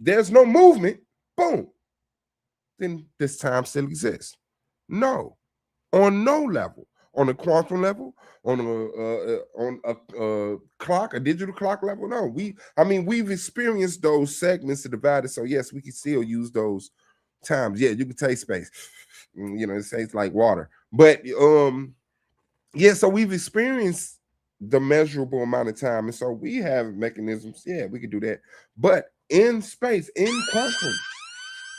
there's no movement, boom, then this time still exists. No, on no level, on a quantum level, on a clock, a digital clock level. No, we've experienced those segments to divide it. So yes, we can still use those times. Yeah, you can taste space. It tastes like water. But yeah, so we've experienced the measurable amount of time, and so we have mechanisms. Yeah, we could do that. But in space, in quantum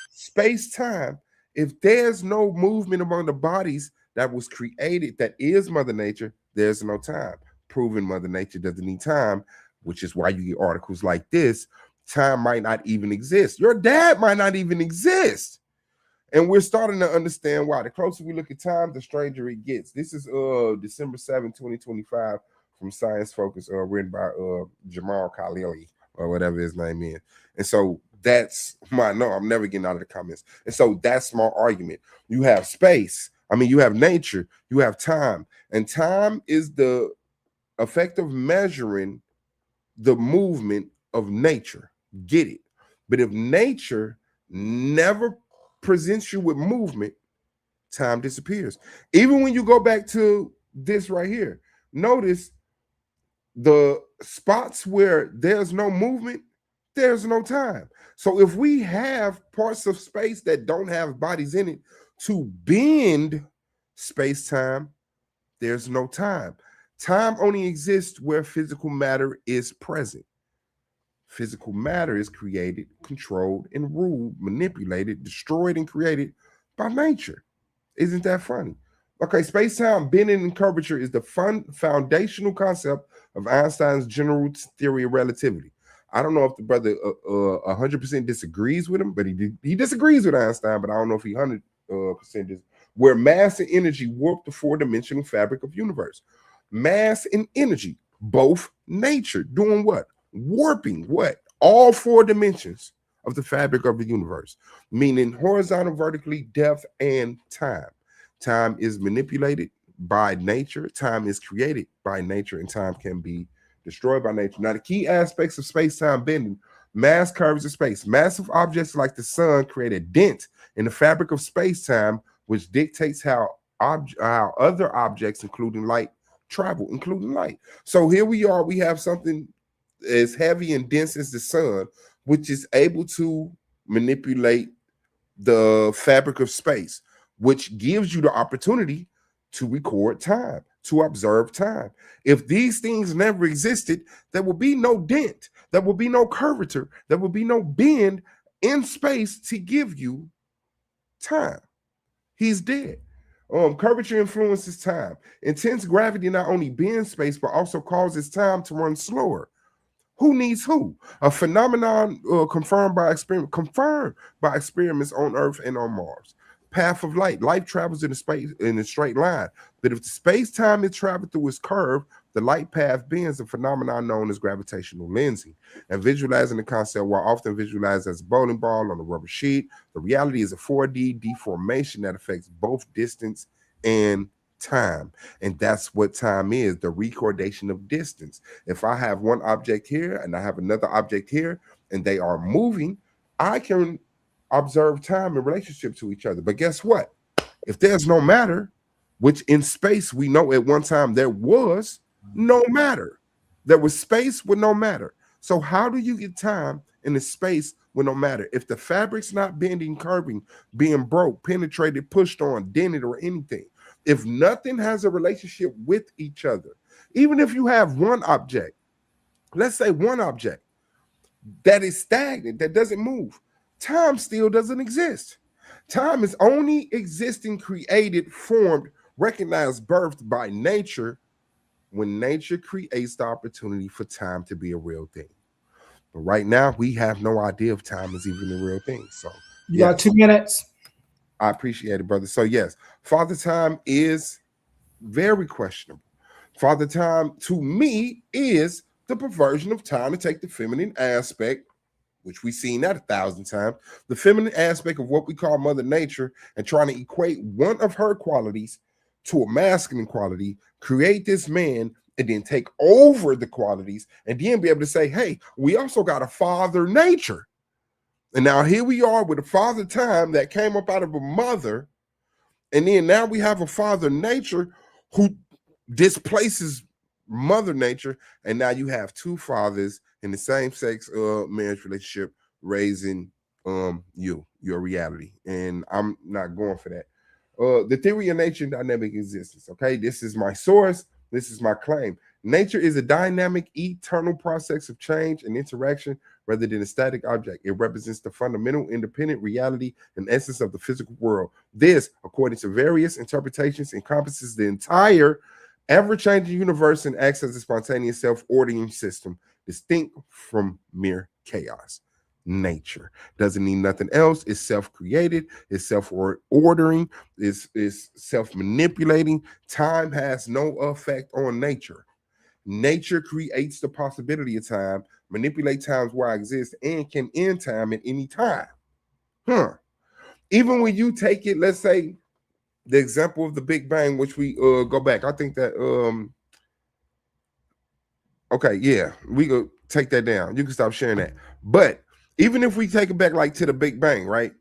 space time, if there's no movement among the bodies that was created, that is Mother Nature, there's no time. Proving Mother Nature doesn't need time, which is why you get articles like this. Time might not even exist. Your dad might not even exist. And we're starting to understand why. The closer we look at time, the stranger it gets. This is December 7th, 2025 from Science Focus, written by Jamal Khalili, or whatever his name is. And so that's I'm never getting out of the comments. And so that's my argument. You have space. You have nature, you have time. And time is the effect of measuring the movement of nature. Get it? But if nature never presents you with movement, time disappears. Even when you go back to this right here, notice the spots where there's no movement, there's no time. So if we have parts of space that don't have bodies in it to bend space-time, there's no time. Time only exists where physical matter is present. Physical matter is created, controlled, and ruled, manipulated, destroyed, and created by nature. Isn't that funny? Okay, space-time bending and curvature is the foundational concept of Einstein's general theory of relativity. I don't know if the brother 100% disagrees with him, but he disagrees with Einstein, but I don't know if he 100% is. Where mass and energy warp the four-dimensional fabric of universe. Mass and energy, both nature, doing what? Warping what? All four dimensions of the fabric of the universe, meaning horizontal, vertically, depth, and time. Time is manipulated by nature. Time is created by nature, and time can be destroyed by nature. Now, the key aspects of space-time bending: mass curves of space. Massive objects like the sun create a dent in the fabric of space-time, which dictates how other objects, including light, travel, including light. So here we are. We have something as heavy and dense as the sun, which is able to manipulate the fabric of space, which gives you the opportunity to record time, to observe time. If these things never existed, there will be no dent, there will be no curvature, there will be no bend in space to give you time. He's dead. Curvature influences time. Intense gravity not only bends space, but also causes time to run slower. Who needs who? A phenomenon confirmed by experiments on Earth and on Mars. Path of light. Light travels in a straight line. But if the space-time is traveled through its curve, the light path bends, a phenomenon known as gravitational lensing. And visualizing the concept, while often visualized as a bowling ball on a rubber sheet, the reality is a 4D deformation that affects both distance and time. And that's what time is, the recordation of distance. If I have one object here and I have another object here and they are moving, I can observe time in relationship to each other. But guess what? If there's no matter, which in space we know at one time there was no matter. There was space with no matter. So how do you get time in a space with no matter? If the fabric's not bending, curving, being broke, penetrated, pushed on, dented, or anything, if nothing has a relationship with each other, even if you have one object, let's say one object that is stagnant, that doesn't move, time still doesn't exist. Time is only existing, created, formed, recognized, birthed by nature when nature creates the opportunity for time to be a real thing. But right now, we have no idea if time is even a real thing. So you got 2 minutes. I appreciate it, brother. So yes, Father Time is very questionable. Father Time, to me, is the perversion of time to take the feminine aspect, which we've seen that 1,000 times, the feminine aspect of what we call Mother Nature, and trying to equate one of her qualities to a masculine quality, create this man, and then take over the qualities, and then be able to say, hey, we also got a Father Nature. And now here we are with a father time that came up out of a mother. And then now we have a father nature who displaces mother nature. And now you have two fathers in the same sex marriage relationship raising your reality. And I'm not going for that. The theory of nature and dynamic existence. Okay, this is my source. This is my claim. Nature is a dynamic, eternal process of change and interaction rather than a static object. It represents the fundamental, independent reality and essence of the physical world. This, according to various interpretations, encompasses the entire ever-changing universe and acts as a spontaneous self-ordering system, distinct from mere chaos. Nature doesn't need nothing else. It's self-created, it's self-ordering, it's self-manipulating. Time has no effect on nature. Nature creates the possibility of time, manipulate times where I exist, and can end time at any time. Even when you take it, let's say the example of the Big Bang, which we go back. I think that okay, yeah, we go take that down. You can stop sharing that. But even if we take it back like to the Big Bang, right?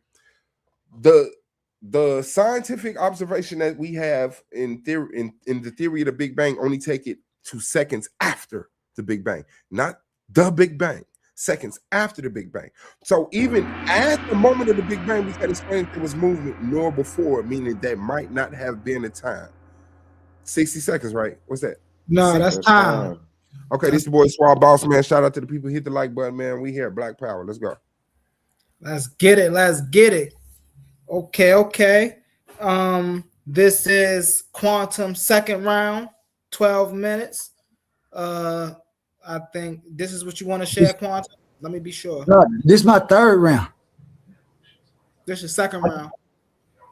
The scientific observation that we have in theory in the theory of the Big Bang only take it 2 seconds after the Big Bang, not the Big Bang, seconds after the Big Bang. So even at the moment of the Big Bang, we can explain there was movement nor before, meaning that might not have been a time. 60 seconds, right? What's that? No, that's time. Okay, this is the boy Swab Boss, man. Shout out to the people. Hit the like button, man. We here, Black Power. Let's go. Let's get it. Let's get it. Okay. This is Quantum second round, 12 minutes. I think this is what you want to share, Quantum. Let me be sure. This is my third round. This is second round.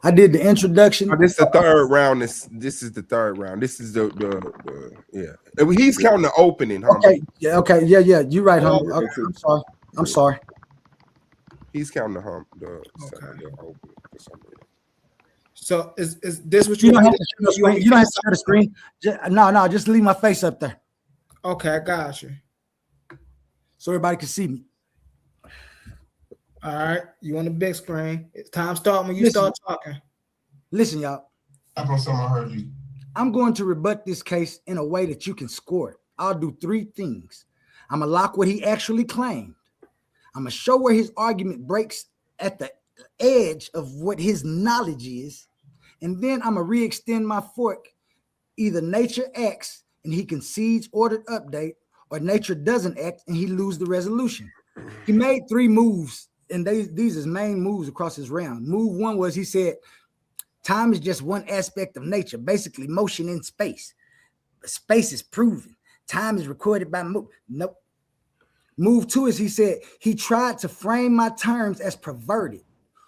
I did the introduction. This is the third round. This is the third round. This is the yeah. He's counting the opening. Okay. Yeah. You're right, Humble. Okay, I'm sorry. He's counting the opening for some reason. So is this what you don't have to share the screen? You don't have to share the screen. No, just leave my face up there. Okay, I got you. So everybody can see me. All right, you on the big screen. It's time start when you start talking. Listen, y'all. I heard you. I'm going to rebut this case in a way that you can score it. I'll do 3 things. I'm going to lock what he actually claimed. I'm going to show where his argument breaks at the edge of what his knowledge is. And then I'm going to re-extend my fork. Either nature acts and he concedes ordered update, or nature doesn't act and he loses the resolution. He made 3 moves, and these is main moves across his round. Move 1 was he said, time is just one aspect of nature, basically motion in space. Space is proven. Time is recorded by move. Nope. Move 2 is he said, he tried to frame my terms as perverted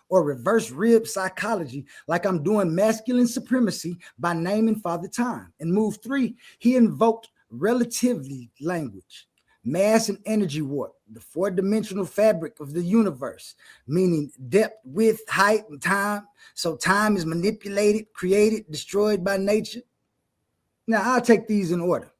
or reverse rib psychology, like I'm doing masculine supremacy by naming Father Time. And move 3, he invoked relativity language, mass and energy warp, the 4-dimensional fabric of the universe, meaning depth, width, height, and time. So time is manipulated, created, destroyed by nature. Now, I'll take these in order.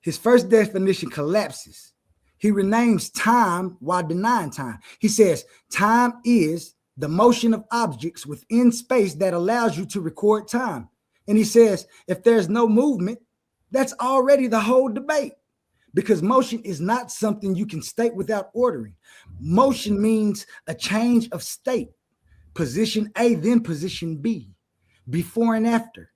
His first definition collapses. He renames time while denying time. He says, time is the motion of objects within space that allows you to record time. And he says, if there's no movement, that's already the whole debate, because motion is not something you can state without ordering. Motion means a change of state, position A, then position B, before and after,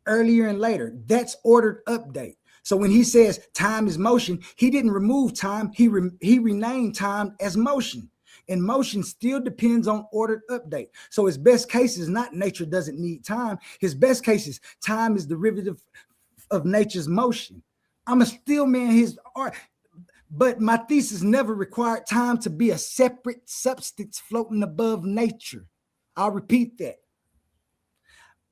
earlier and later. That's ordered update. So when he says time is motion, he didn't remove time. He renamed time as motion. And motion still depends on ordered update. So his best case is not nature doesn't need time. His best case is time is derivative of nature's motion. I'm a still man his art, but my thesis never required time to be a separate substance floating above nature. I'll repeat that.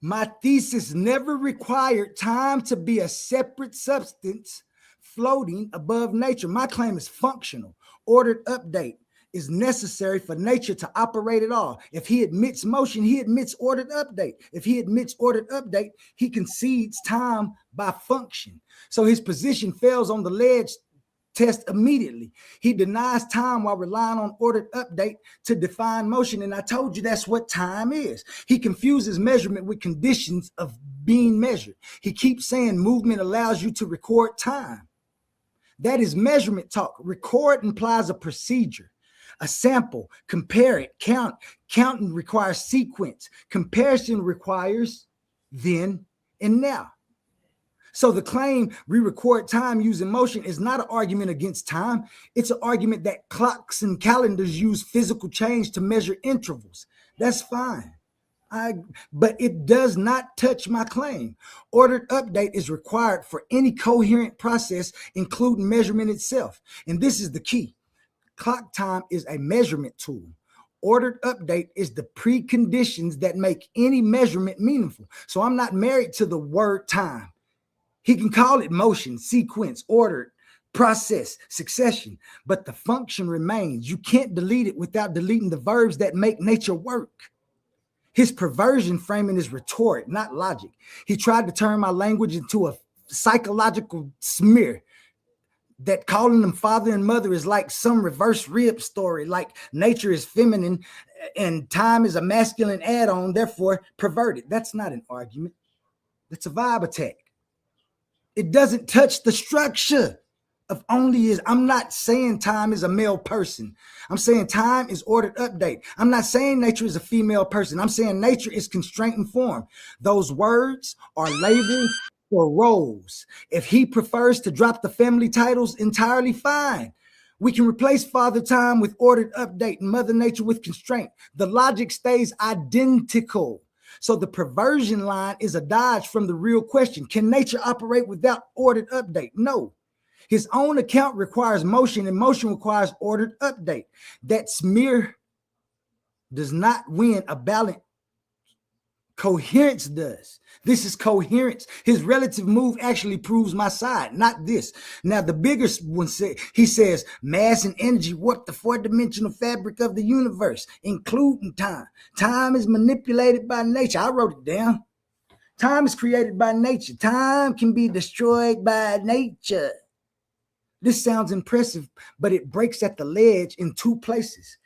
My thesis never required time to be a separate substance floating above nature. My claim is functional. Ordered update is necessary for nature to operate at all. If he admits motion, he admits ordered update. If he admits ordered update, he concedes time by function. So his position fails on the ledge test immediately. He denies time while relying on ordered update to define motion. And I told you that's what time is. He confuses measurement with conditions of being measured. He keeps saying movement allows you to record time. That is measurement talk. Record implies a procedure, a sample, compare it, count. Counting requires sequence. Comparison requires then and now. So the claim we record time using motion is not an argument against time. It's an argument that clocks and calendars use physical change to measure intervals. That's fine. But it does not touch my claim. Ordered update is required for any coherent process, including measurement itself. And this is the key. Clock time is a measurement tool. Ordered update is the preconditions that make any measurement meaningful. So I'm not married to the word time. He can call it motion, sequence, ordered, process, succession, but the function remains. You can't delete it without deleting the verbs that make nature work. His perversion framing is rhetoric, not logic. He tried to turn my language into a psychological smear, that calling them father and mother is like some reverse rib story, like nature is feminine and time is a masculine add-on, therefore perverted. That's not an argument. That's a vibe attack. It doesn't touch the structure of only is. I'm not saying time is a male person. I'm saying time is ordered update. I'm not saying nature is a female person. I'm saying nature is constraint and form. Those words are labels for roles. If he prefers to drop the family titles entirely, fine. We can replace father time with ordered update and mother nature with constraint. The logic stays identical. So the perversion line is a dodge from the real question. Can nature operate without ordered update? No. His own account requires motion, and motion requires ordered update. That smear does not win a balance. Coherence does. This is coherence. His relative move actually proves my side, not this. Now, the bigger one he says, mass and energy warp the four-dimensional fabric of the universe, including time. Time is manipulated by nature. I wrote it down. Time is created by nature. Time can be destroyed by nature. This sounds impressive, but it breaks at the ledge in two places.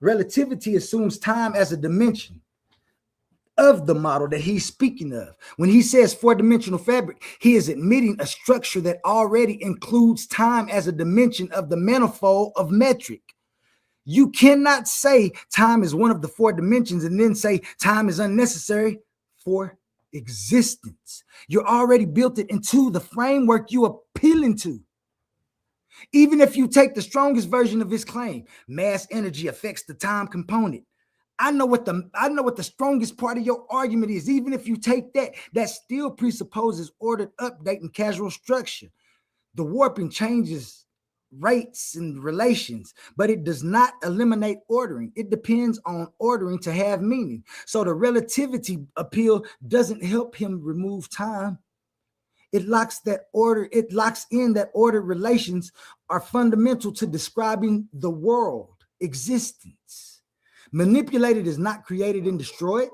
Relativity assumes time as a dimension of the model that he's speaking of. When he says four-dimensional fabric, he is admitting a structure that already includes time as a dimension of the manifold of metric. You cannot say time is one of the four dimensions and then say time is unnecessary for existence. You already built it into the framework you are appealing to. Even if you take the strongest version of his claim, mass energy affects the time component. I know what the strongest part of your argument is. Even if you take that, that still presupposes ordered update and casual structure. The warping changes rates and relations, but it does not eliminate ordering. It depends on ordering to have meaning. So the relativity appeal doesn't help him remove time. It locks in that ordered relations are fundamental to describing the world, existence. Manipulated is not created and destroyed.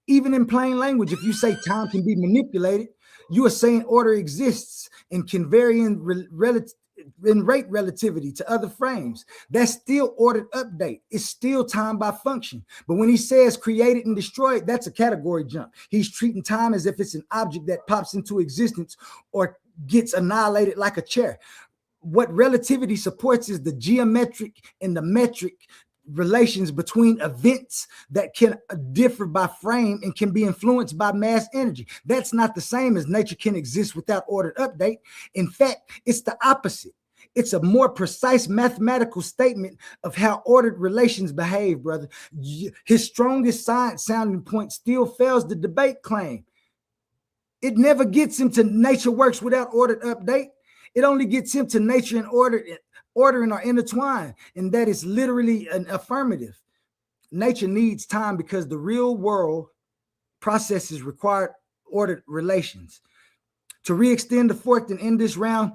Even in plain language, if you say time can be manipulated, you are saying order exists and can vary in rate relativity to other frames. That's still ordered update. It's still time by function. But when he says created and destroyed, that's a category jump. He's treating time as if it's an object that pops into existence or gets annihilated like a chair. What relativity supports is the geometric and the metric relations between events that can differ by frame and can be influenced by mass energy. That's not the same as nature can exist without ordered update. In fact, it's the opposite. It's a more precise mathematical statement of how ordered relations behave, brother. His strongest science sounding point still fails the debate claim. It never gets him to nature works without ordered update. It only gets him to nature and ordering are intertwined, and that is literally an affirmative. Nature needs time because the real world processes require ordered relations. To re-extend the fourth and end this round,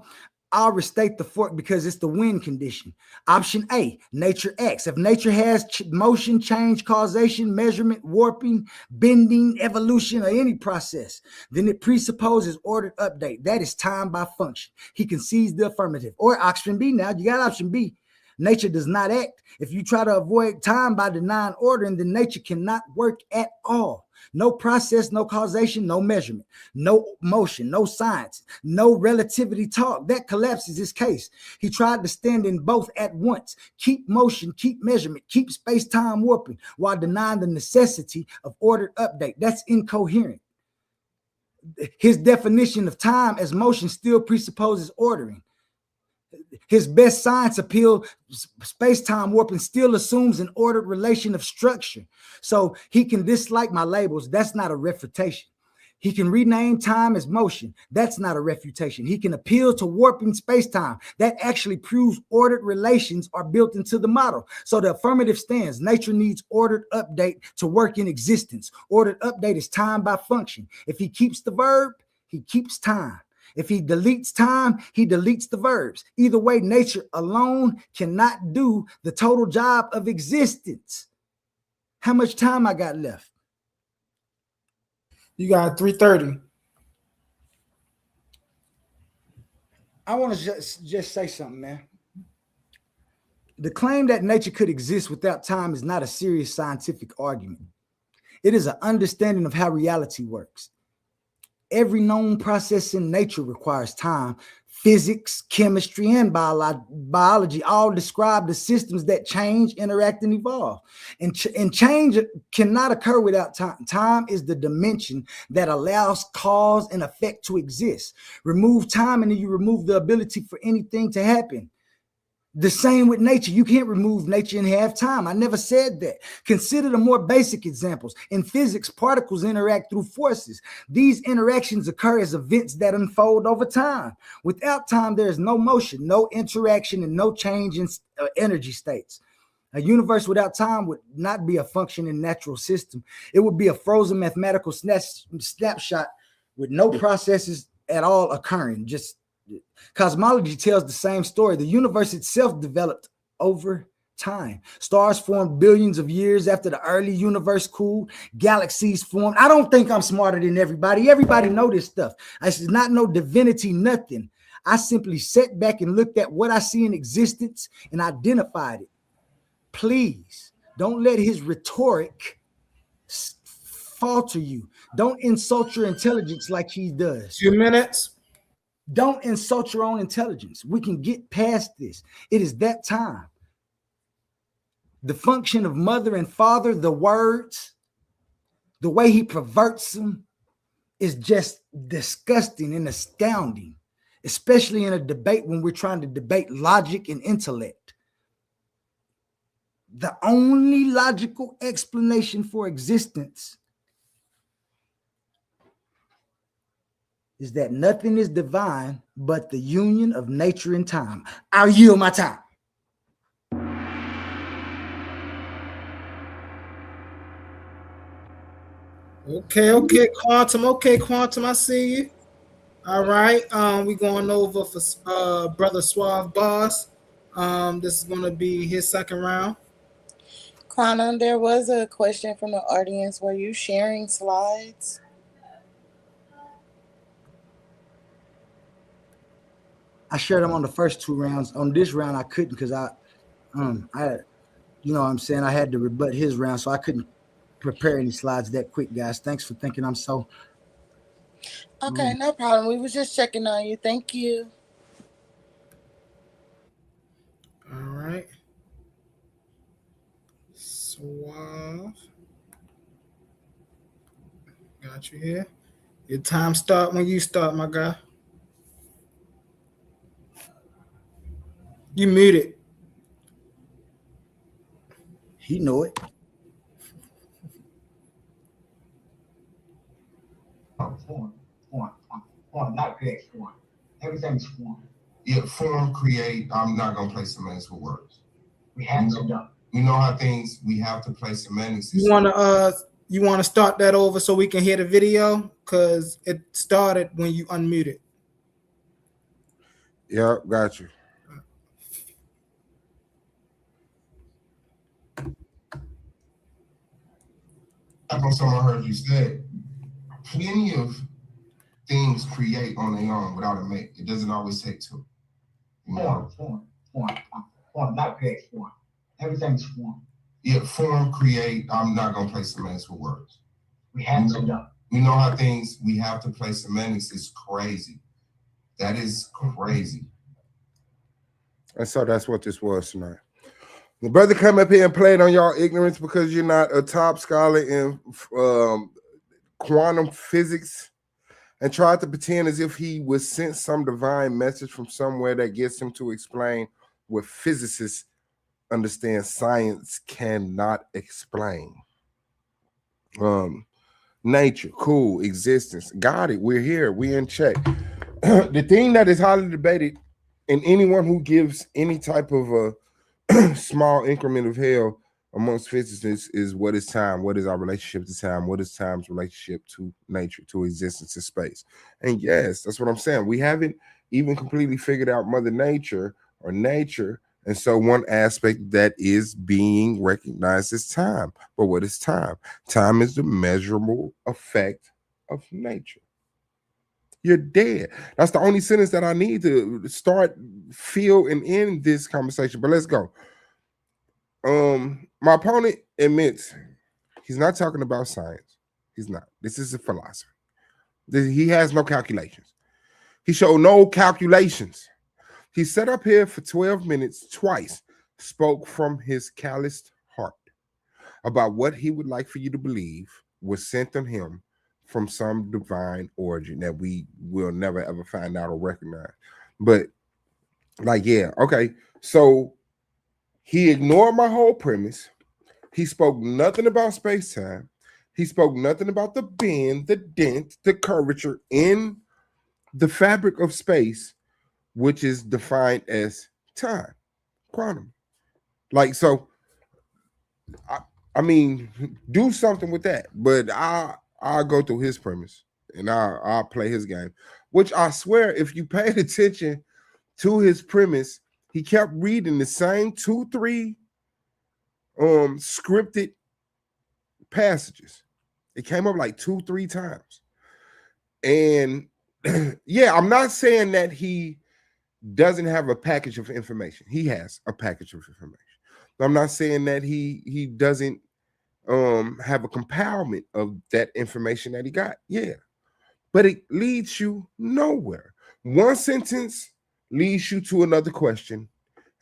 I'll restate the fork because it's the win condition. Option A, nature acts. If nature has motion, change, causation, measurement, warping, bending, evolution, or any process, then it presupposes ordered update. That is time by function. He concedes the affirmative. Or option B now, you got option B. Nature does not act. If you try to avoid time by denying ordering, then nature cannot work at all. No process, no causation, no measurement, no motion, no science, no relativity talk. That collapses his case. He tried to stand in both at once, keep motion, keep measurement, keep space-time warping, while denying the necessity of ordered update. That's incoherent. His definition of time as motion still presupposes ordering. His best science appeal, space-time warping, still assumes an ordered relation of structure. So he can dislike my labels. That's not a refutation. He can rename time as motion. That's not a refutation. He can appeal to warping space-time. That actually proves ordered relations are built into the model. So the affirmative stands. Nature needs ordered update to work in existence. Ordered update is time by function. If he keeps the verb, he keeps time. If he deletes time, he deletes the verbs. Either way, nature alone cannot do the total job of existence. How much time I got left? You got 3:30. I want to just say something, man. The claim that nature could exist without time is not a serious scientific argument. It is an understanding of how reality works. Every known process in nature requires time. Physics, chemistry, and biology all describe the systems that change, interact, and evolve. And change cannot occur without time. Time is the dimension that allows cause and effect to exist. Remove time and then you remove the ability for anything to happen. The same with nature. You can't remove nature and have time. I never said that. Consider the more basic examples. In physics, particles interact through forces. These interactions occur as events that unfold over time. Without time, there is no motion, no interaction, and no change in energy states. A universe without time would not be a functioning natural system. It would be a frozen mathematical snapshot with no processes at all occurring. Just cosmology tells the same story. The universe itself developed over time. Stars formed billions of years after the early universe cooled. Galaxies formed. I don't think I'm smarter than everybody. Everybody know this stuff. This is not no divinity, nothing. I simply sat back and looked at what I see in existence and identified it. Please don't let his rhetoric falter you. Don't insult your intelligence like he does. 2 minutes. Don't insult your own intelligence. We can get past this. It is that time. The function of mother and father, the words, the way he perverts them is just disgusting and astounding, especially in a debate when we're trying to debate logic and intellect. The only logical explanation for existence is that nothing is divine but the union of nature and time. I'll yield my time. Okay, Quantum. Okay, Quantum, I see you. All right. We going over for Brother Suave Boss. This is gonna be his second round. Quantum, there was a question from the audience. Were you sharing slides? I shared them on the first 2 rounds. On this round, I couldn't because I you know what I'm saying, I had to rebut his round, so I couldn't prepare any slides that quick, guys. Thanks for thinking I'm so. Okay, no problem. We was just checking on you. Thank you. All right. Suave. Got you here. Your time start when you start, my guy. You muted. He know it. Form, not create form. Everything's form. Yeah, form, create. I'm not gonna play semantics with words. We have to do. You know how things we have to play semantics. You wanna start that over so we can hear the video? Cause it started when you unmuted. Yeah, got you. Like on something I heard you said, plenty of things create on their own without a mate. It doesn't always take two. You know? Form, not create form. Everything's form. Yeah, form, create. I'm not gonna play semantics with words. We have to know. You know how things we have to play semantics is crazy. That is crazy. And so that's what this was tonight. The brother come up here and played on y'all ignorance because you're not a top scholar in quantum physics, and tried to pretend as if he was sent some divine message from somewhere that gets him to explain what physicists understand science cannot explain. Nature, cool, existence, got it. We're here, we're in check. The thing that is highly debated, and anyone who gives any type of a small increment of hell amongst physicists, is what is time? What is our relationship to time? What is time's relationship to nature, to existence, to space? And yes, that's what I'm saying. We haven't even completely figured out Mother Nature or nature. And so one aspect that is being recognized is time. But what is time? Time is the measurable effect of nature. You're dead. That's the only sentence that I need to start, feel, and end this conversation. But let's go. My opponent admits he's not talking about science. He's not. This is a philosophy. He has no calculations. He showed no calculations. He sat up here for 12 minutes twice, spoke from his calloused heart about what he would like for you to believe was sent on him from some divine origin that we will never ever find out or recognize. But like, yeah, okay. So he ignored my whole premise. He spoke nothing about space-time. He spoke nothing about the bend, the dent, the curvature in the fabric of space, which is defined as time, quantum. Like, so, I mean, do something with that. But I'll go through his premise and I'll play his game, which I swear, if you paid attention to his premise, he kept reading the same 2-3 scripted passages. It came up like 2-3 times. And yeah, I'm not saying that he doesn't have a package of information. He has a package of information. I'm not saying that he doesn't have a compoundment of that information that he got. Yeah. But it leads you nowhere. One sentence leads you to another question,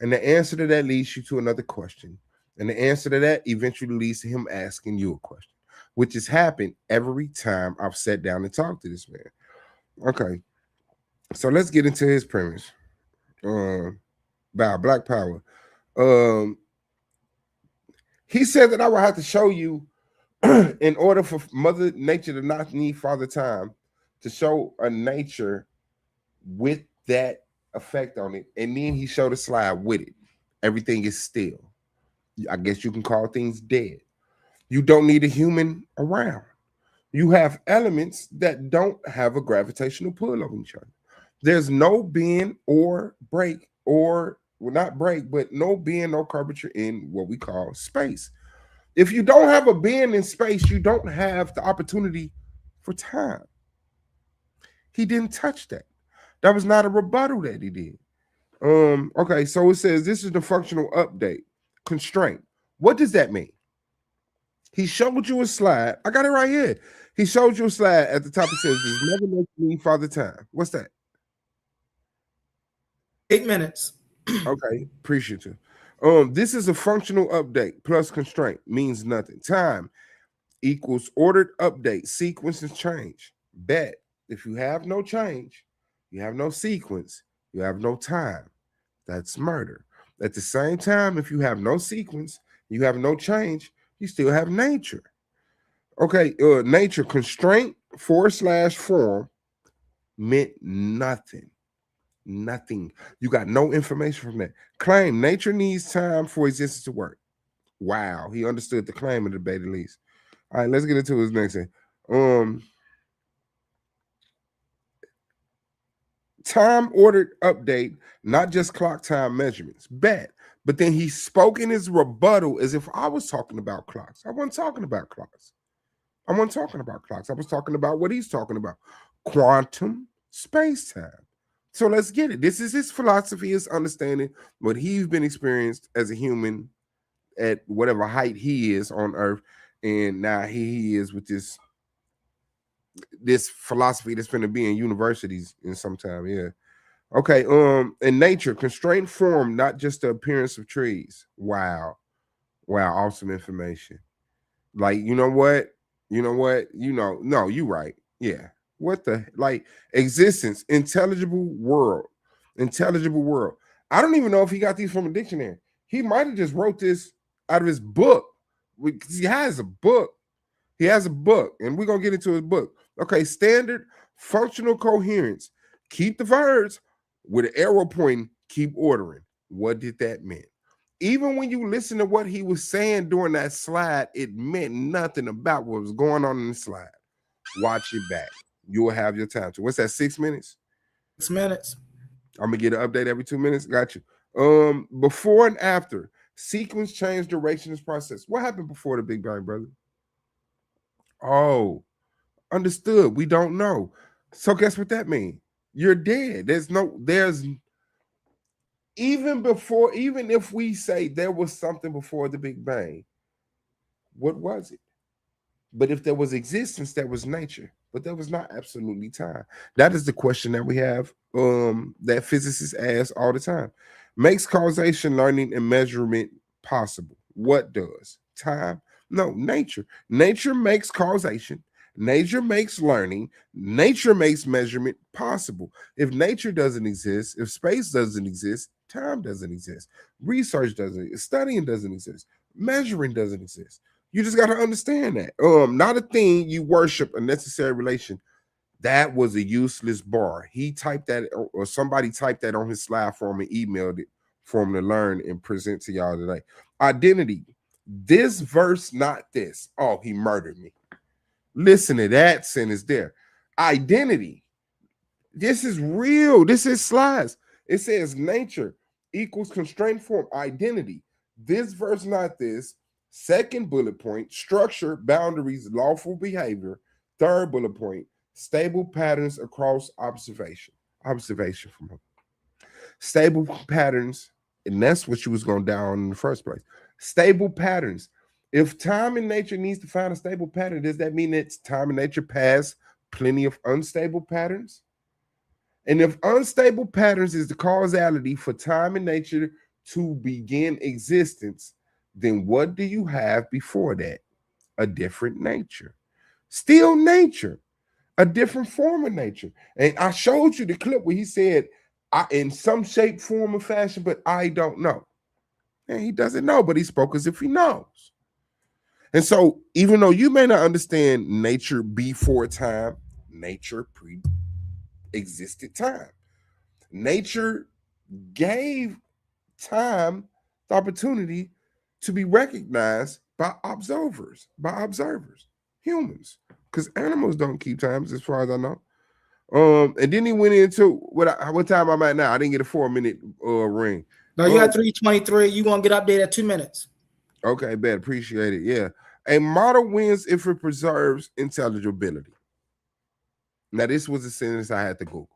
and the answer to that leads you to another question. And the answer to that eventually leads to him asking you a question, which has happened every time I've sat down and talked to this man. Okay. So let's get into his premise. About Black Power. He said that I would have to show you, in order for Mother Nature to not need Father Time, to show a nature with that effect on it. And then he showed a slide with it. Everything is still. I guess you can call things dead. You don't need a human around. You have elements that don't have a gravitational pull on each other. There's no bend or break, or well, not break, but no bend, no curvature in what we call space. If you don't have a bend in space, you don't have the opportunity for time. He didn't touch that. That was not a rebuttal that he did. Okay, so it says this is the functional update. Constraint. What does that mean? He showed you a slide. I got it right here. He showed you a slide at the top. It says, "There's never no need Father Time." What's that? 8 minutes. Okay, appreciative. This is a functional update plus constraint means nothing. Time equals ordered update, sequence and change. Bet if you have no change, you have no sequence, you have no time. That's murder. At the same time, if you have no sequence, you have no change, you still have nature. Okay, nature constraint / form meant nothing. Nothing. You got no information from that. Claim nature needs time for existence to work. Wow, he understood the claim in the debate at least. All right, let's get into his next thing. Time ordered update, not just clock time measurements. Bet. But then he spoke in his rebuttal as if I was talking about clocks. I wasn't talking about clocks. I wasn't talking about clocks. I was talking about what he's talking about, quantum space time. So let's get it. This is his philosophy, his understanding, what he's been experienced as a human at whatever height he is on Earth, and now he is with this philosophy that's going to be in universities in some time. Yeah. Okay. In nature, constrained form, not just the appearance of trees. Wow. Wow. Awesome information. Like, you know what? You know what? No, you right. Yeah. What the like existence, intelligible world. I don't even know if he got these from a dictionary. He might have just wrote this out of his book because he has a book. He has a book, and we're gonna get into his book. Okay, standard functional coherence. Keep the verbs with an arrow pointing, keep ordering. What did that mean? Even when you listen to what he was saying during that slide, it meant nothing about what was going on in the slide. Watch it back. You will have your time to. What's that? 6 minutes? 6 minutes. I'm gonna get an update every 2 minutes. Got you. Before and after sequence change duration is process. What happened before the Big Bang, brother? Oh, understood. We don't know. So guess what that means? You're dead. There's even before, even if we say there was something before the Big Bang, what was it? But if there was existence, there was nature, but there was not absolutely time. That is the question that we have, that physicists ask all the time. Makes causation, learning, and measurement possible. What does? Time? No, nature. Nature makes causation. Nature makes learning. Nature makes measurement possible. If nature doesn't exist, if space doesn't exist, time doesn't exist. Research doesn't exist. Studying doesn't exist. Measuring doesn't exist. You just got to understand that. Not a thing you worship, a necessary relation. That was a useless bar. He typed that, or somebody typed that on his slide form and emailed it for him to learn and present to y'all today. Identity. This verse, not this. Oh, he murdered me. Listen to that sentence there. Identity. This is real. This is slides. It says nature equals constraint form. Identity. This verse, not this. Second bullet point, structure, boundaries, lawful behavior. Third bullet point, stable patterns across observation. Observation from him. Stable patterns, and that's what you was going down in the first place. Stable patterns. If time and nature needs to find a stable pattern, does that mean that time and nature pass plenty of unstable patterns? And if unstable patterns is the causality for time and nature to begin existence, then what do you have before that? A different nature. Still nature, a different form of nature. And I showed you the clip where he said, in some shape, form, or fashion, but I don't know. And he doesn't know, but he spoke as if he knows. And so, even though you may not understand nature before time, nature pre-existed time. Nature gave time the opportunity to be recognized by observers, humans, because animals don't keep times as far as I know. And then he went into what time I'm at now. I didn't get a 4-minute ring. No, you got 3:23. You gonna get updated at 2 minutes. Okay, bet. Appreciate it. Yeah. A model wins if it preserves intelligibility. Now, this was a sentence I had to Google.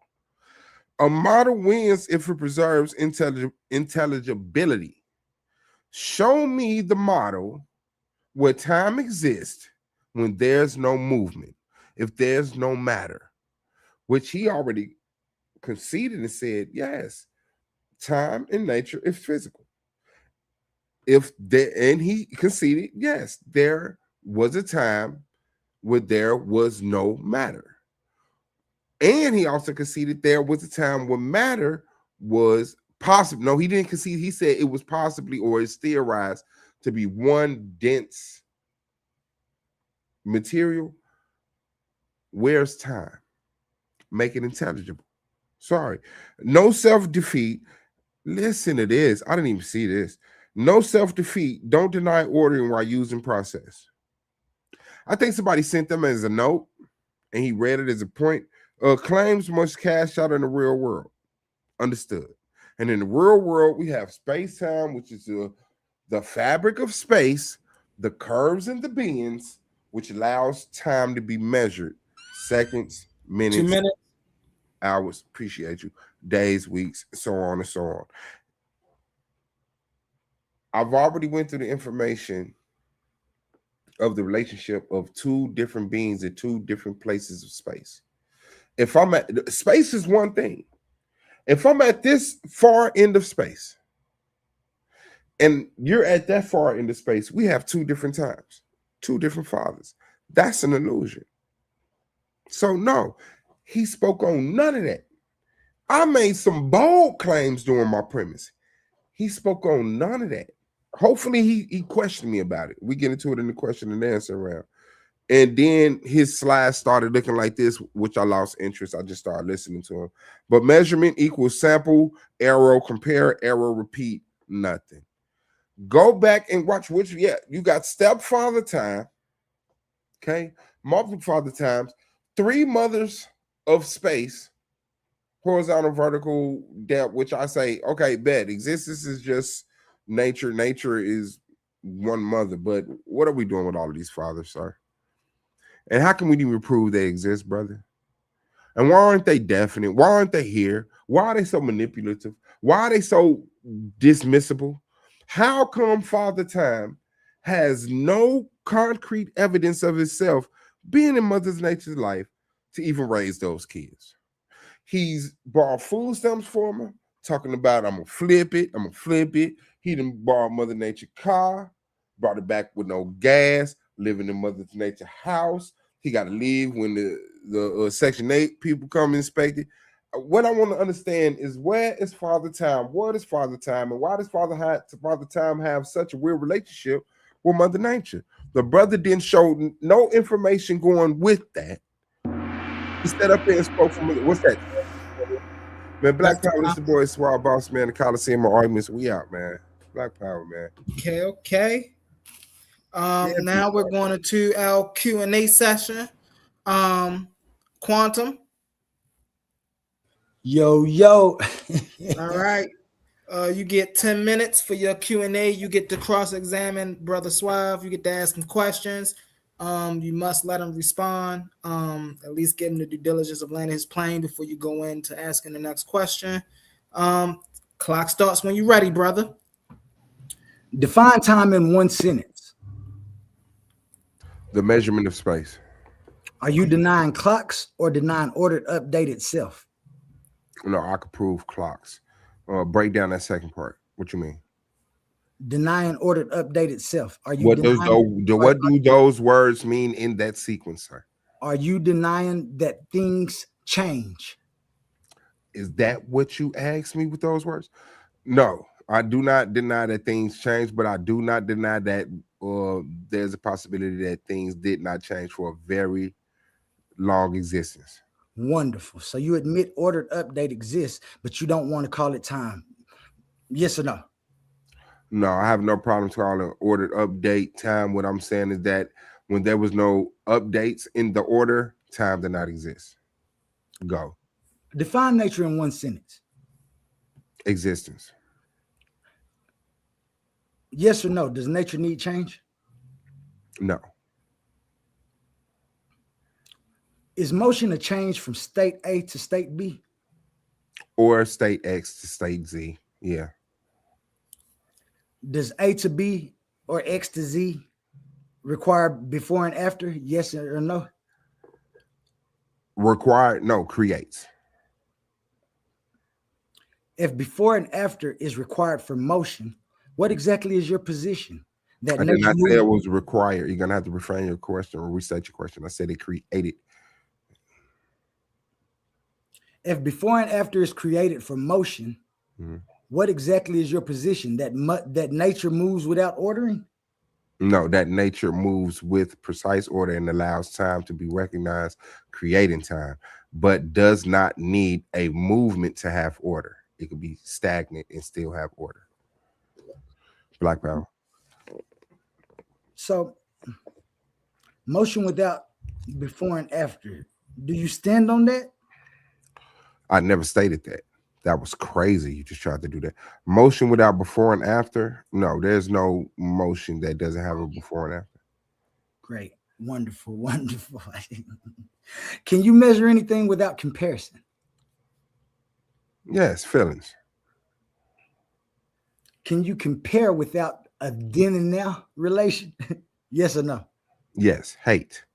A model wins if it preserves intelligibility. Show me the model where time exists when there's no movement, if there's no matter, which he already conceded and said, yes, time in nature is physical. And he conceded, yes, there was a time where there was no matter. And he also conceded there was a time when matter was possible. No, he didn't concede. He said it was possibly, or it's theorized to be one dense material. Where's time? Make it intelligible. Sorry. No self-defeat. Listen to this. I didn't even see this. No self-defeat. Don't deny ordering while using process. I think somebody sent them as a note and he read it as a point. Claims must cash out in the real world. Understood. And in the real world, we have space time, which is the fabric of space, the curves and the bends, which allows time to be measured seconds, 2 minutes, minutes. hours, appreciate you, days, weeks, so on and so on. I've already went through the information of the relationship of two different beings in two different places of space. If I'm at space is one thing. If I'm at this far end of space and you're at that far end of space, we have two different times, two different fathers. That's an illusion. So no, he spoke on none of that. I made some bold claims during my premise. He spoke on none of that. Hopefully he questioned me about it. We get into it in the question and answer round. And then his slides started looking like this, which I lost interest. I just started listening to him. But measurement equals sample, arrow, compare, error, repeat, nothing. Go back and watch which, you got stepfather time, okay, multiple father times, three mothers of space, horizontal, vertical, depth, which I say, okay, bet existence is just nature. Nature is one mother, but what are we doing with all of these fathers, sir? And how can we even prove they exist, brother? And why aren't they definite? Why aren't they here? Why are they so manipulative? Why are they so dismissible? How come Father Time has no concrete evidence of itself being in Mother Nature's life to even raise those kids? He's bought food stamps for me, talking about I'm gonna flip it, I'm gonna flip it. He done borrowed Mother Nature car, brought it back with no gas, living in Mother Nature house. He got to leave when the Section 8 people come and inspect it. What I want to understand is where is Father Time? What is Father Time? And why does Father Time have such a weird relationship with Mother Nature? The brother didn't show no information going with that. He set up there and spoke for me. What's that? Man, Black Power is the boy, Swab Boss, man. The Coliseum arguments. We out, man. Black Power, man. Okay. Now we're going to our Q&A session. Quantum. Yo. All right. You get 10 minutes for your Q&A. You get to cross-examine Brother Suave. You get to ask him questions. You must let him respond. At least give him the due diligence of landing his plane before you go into asking the next question. Clock starts when you're ready, brother. Define time in one sentence. The measurement of space. Are you denying clocks or denying ordered update itself? No, I could prove clocks. Break down that second part. What you mean? Denying ordered update itself. Are you what do those words mean in that sequence, sir? Are you denying that things change? Is that what you asked me with those words? No, I do not deny that things change, but I do not deny that there's a possibility that things did not change for a very long existence. Wonderful. So you admit ordered update exists, but you don't want to call it time. Yes or no? No, I have no problem calling ordered update time. What I'm saying is that when there was no updates in the order, time did not exist. Go. Define nature in one sentence. Existence. Yes or no? Does nature need change? No. Is motion a change from state A to state B? Or state X to state Z. Yeah. Does A to B or X to Z require before and after? Yes or no? Required, no, creates. If before and after is required for motion, what exactly is your position? That I did not say it was required. You're gonna have to reframe your question or restate your question. I said it created. If before and after is created for motion, what exactly is your position? That nature moves without ordering? No, that nature moves with precise order and allows time to be recognized, creating time, but does not need a movement to have order. It could be stagnant and still have order. Black Power. So, motion without before and after. Do you stand on that? I never stated that. That was crazy. You just tried to do that. Motion without before and after? No, there's no motion that doesn't have a before and after. Great. Wonderful. Wonderful. Can you measure anything without comparison? Yes, feelings. Can you compare without a then and now relation? Yes or no? Yes, hate.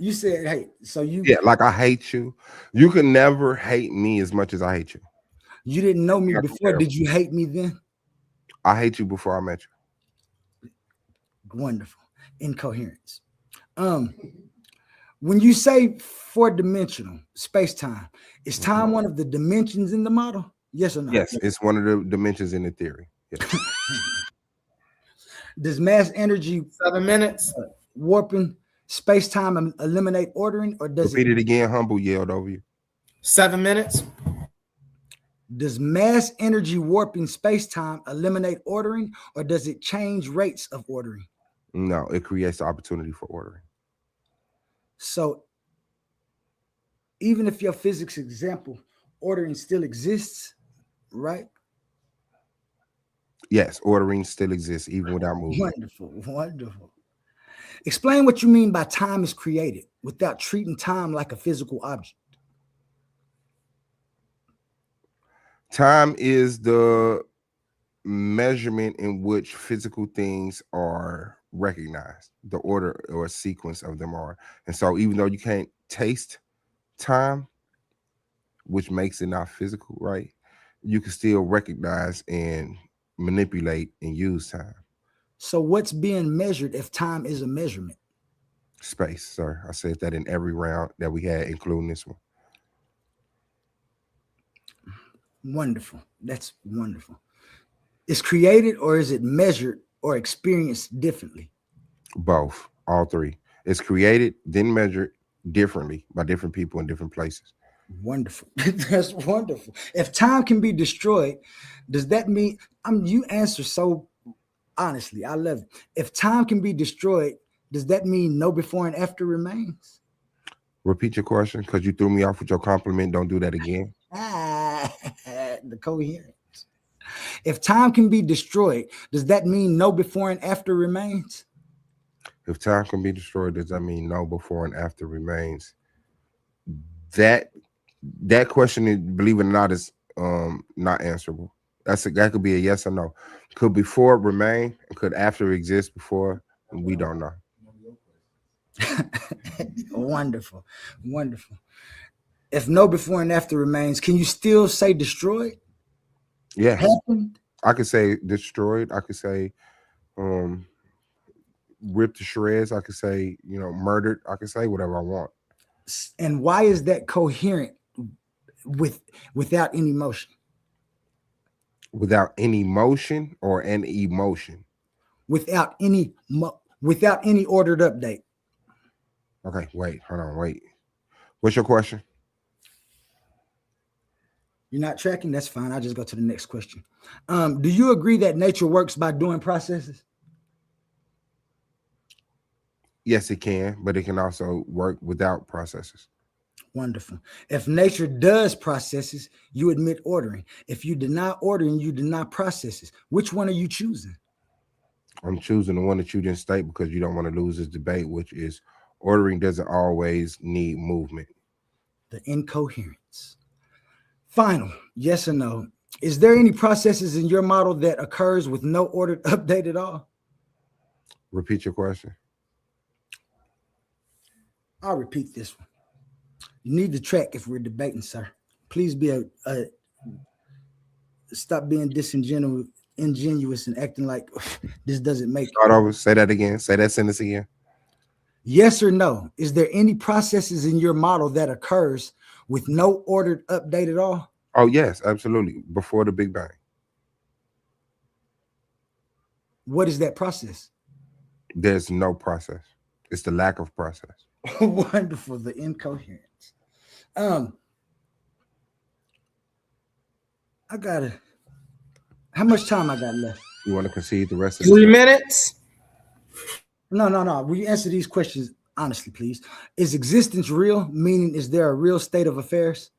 You said hate. So you like I hate you. You can never hate me as much as I hate you. You didn't know me Yeah, before. yeah. Did you hate me then? I hate you before I met you. Wonderful. Incoherence. When you say four-dimensional space-time, is time one of the dimensions in the model? Yes or no? Yes, it's one of the dimensions in the theory. Yes. Does mass energy 7 minutes. warping space-time eliminate ordering, or does Repeat it again. Humble yelled over you. 7 minutes. Does mass energy warping space-time eliminate ordering, or does it change rates of ordering? No, it creates the opportunity for ordering. So even if your physics example, ordering still exists, right? Yes, ordering still exists even without movement. Wonderful, wonderful. Explain what you mean by time is created without treating time like a physical object. Time is the measurement in which physical things are recognized, the order or sequence of them are. And so even though you can't taste time, which makes it not physical, right? You can still recognize and manipulate and use time. So what's being measured if time is a measurement? Space, sir. I said that in every round that we had, including this one. Wonderful. That's wonderful. Is created or is it measured or experienced differently? Both, all three. It's created, then measured differently by different people in different places. Wonderful. That's wonderful. If time can be destroyed, does that mean you answer so honestly? I love it. If time can be destroyed, does that mean no before and after remains? Repeat your question because you threw me off with your compliment. Don't do that again. The coherence. If time can be destroyed, does that mean no before and after remains? If time can be destroyed, does that mean no before and after remains? That question, believe it or not, is not answerable. That could be a yes or no. Could before remain and could after exist before? We don't know. Wonderful, wonderful. If no before and after remains, can you still say destroyed? Yeah, Happened? I could say destroyed. I could say ripped to shreds. I could say murdered. I could say whatever I want. And why is that coherent without any motion? Without any motion or an emotion? Without any ordered update. Okay, wait, hold on, wait. What's your question? You're not tracking? That's fine. I'll just go to the next question. Do you agree that nature works by doing processes? Yes, it can, but it can also work without processes. Wonderful. If nature does processes, you admit ordering. If you deny ordering, you deny processes. Which one are you choosing? I'm choosing the one that you didn't state because you don't want to lose this debate, which is ordering doesn't always need movement. The incoherence. Final, yes or no. Is there any processes in your model that occurs with no ordered update at all? Repeat your question. I'll repeat this one. You need to track if we're debating, sir. Please be stop being ingenuous and acting like this doesn't make Start over. Say that again. Say that sentence again. Yes or no? Is there any processes in your model that occurs with no ordered update at all? Oh, yes, absolutely. Before the Big Bang. What is that process? There's no process. It's the lack of process. Wonderful. The incoherence. How much time I got left? You want to concede the rest of 3 minutes? No. We answer these questions honestly, please. Is existence real? Meaning, is there a real state of affairs?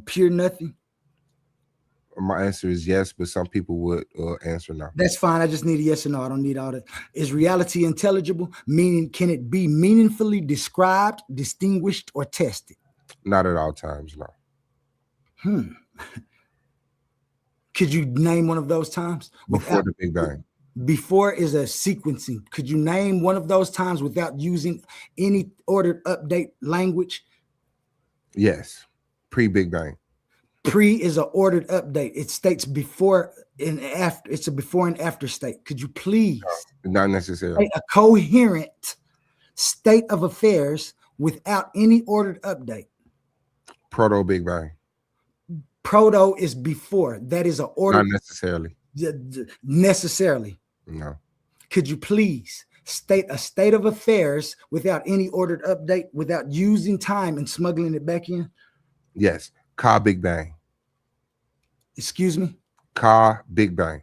Pure nothing. My answer is yes, but some people would answer no. That's fine. I just need a yes or no. I don't need all that. Is reality intelligible? Meaning, can it be meaningfully described, distinguished, or tested? Not at all times, no. Could you name one of those times? Before the Big Bang. Before is a sequencing. Could you name one of those times without using any ordered update language? Yes. Pre-Big Bang. Pre is an ordered update. It states before and after. It's a before and after state. Could you please Not necessarily. a coherent state of affairs without any ordered update? Proto Big Bang. Proto is before. That is an order. Not necessarily. Necessarily. No. Could you please state a state of affairs without any ordered update, without using time and smuggling it back in? Yes. Ka Big Bang. Excuse me? Ka Big Bang.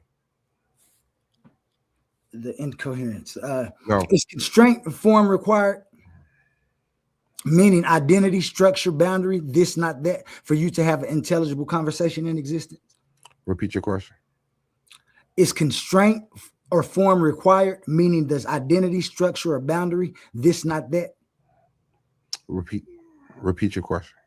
The incoherence. No. Is constraint form required? Meaning identity, structure, boundary, this, not that, for you to have an intelligible conversation in existence? Repeat your question. Is constraint or form required? Meaning does identity, structure, or boundary, this, not that? Repeat your question.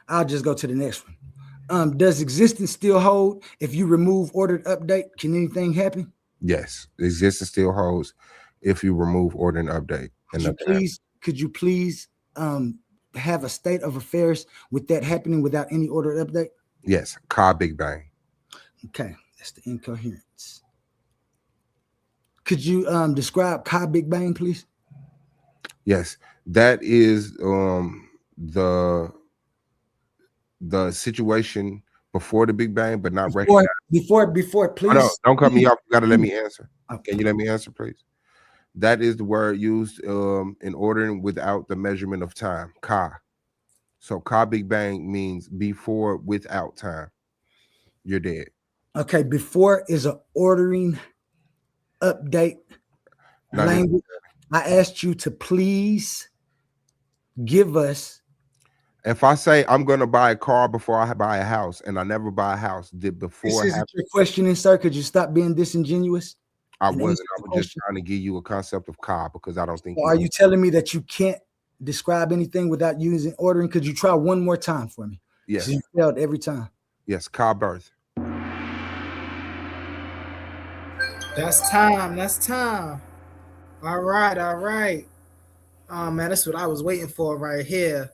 I'll just go to the next one. Does existence still hold if you remove ordered update? Can anything happen? Yes. Existence still holds if you remove order and update. And Could you please have a state of affairs with that happening without any ordered update? Yes. Ka Big Bang. Okay, that's the incoherence. Could you describe Ka Big Bang, please? Yes. That is the situation before the Big Bang, but not recognized. Before, please. Oh, no, don't cut me off. You got to let me answer. Okay. Can you let me answer, please? That is the word used in ordering without the measurement of time. Ka. So Ka Big Bang means before without time. You're dead. Okay, before is an ordering update language. I asked you to please give us. If I say I'm going to buy a car before I buy a house, and I never buy a house, did before This isn't your questioning, sir. Could you stop being disingenuous? I wasn't. I was just trying to give you a concept of car because I don't think. Are you telling me that you can't describe anything without using ordering? Could you try one more time for me? Yes. So you failed every time. Yes, car birth. That's time. That's time. All right. All right. Man, that's what I was waiting for right here.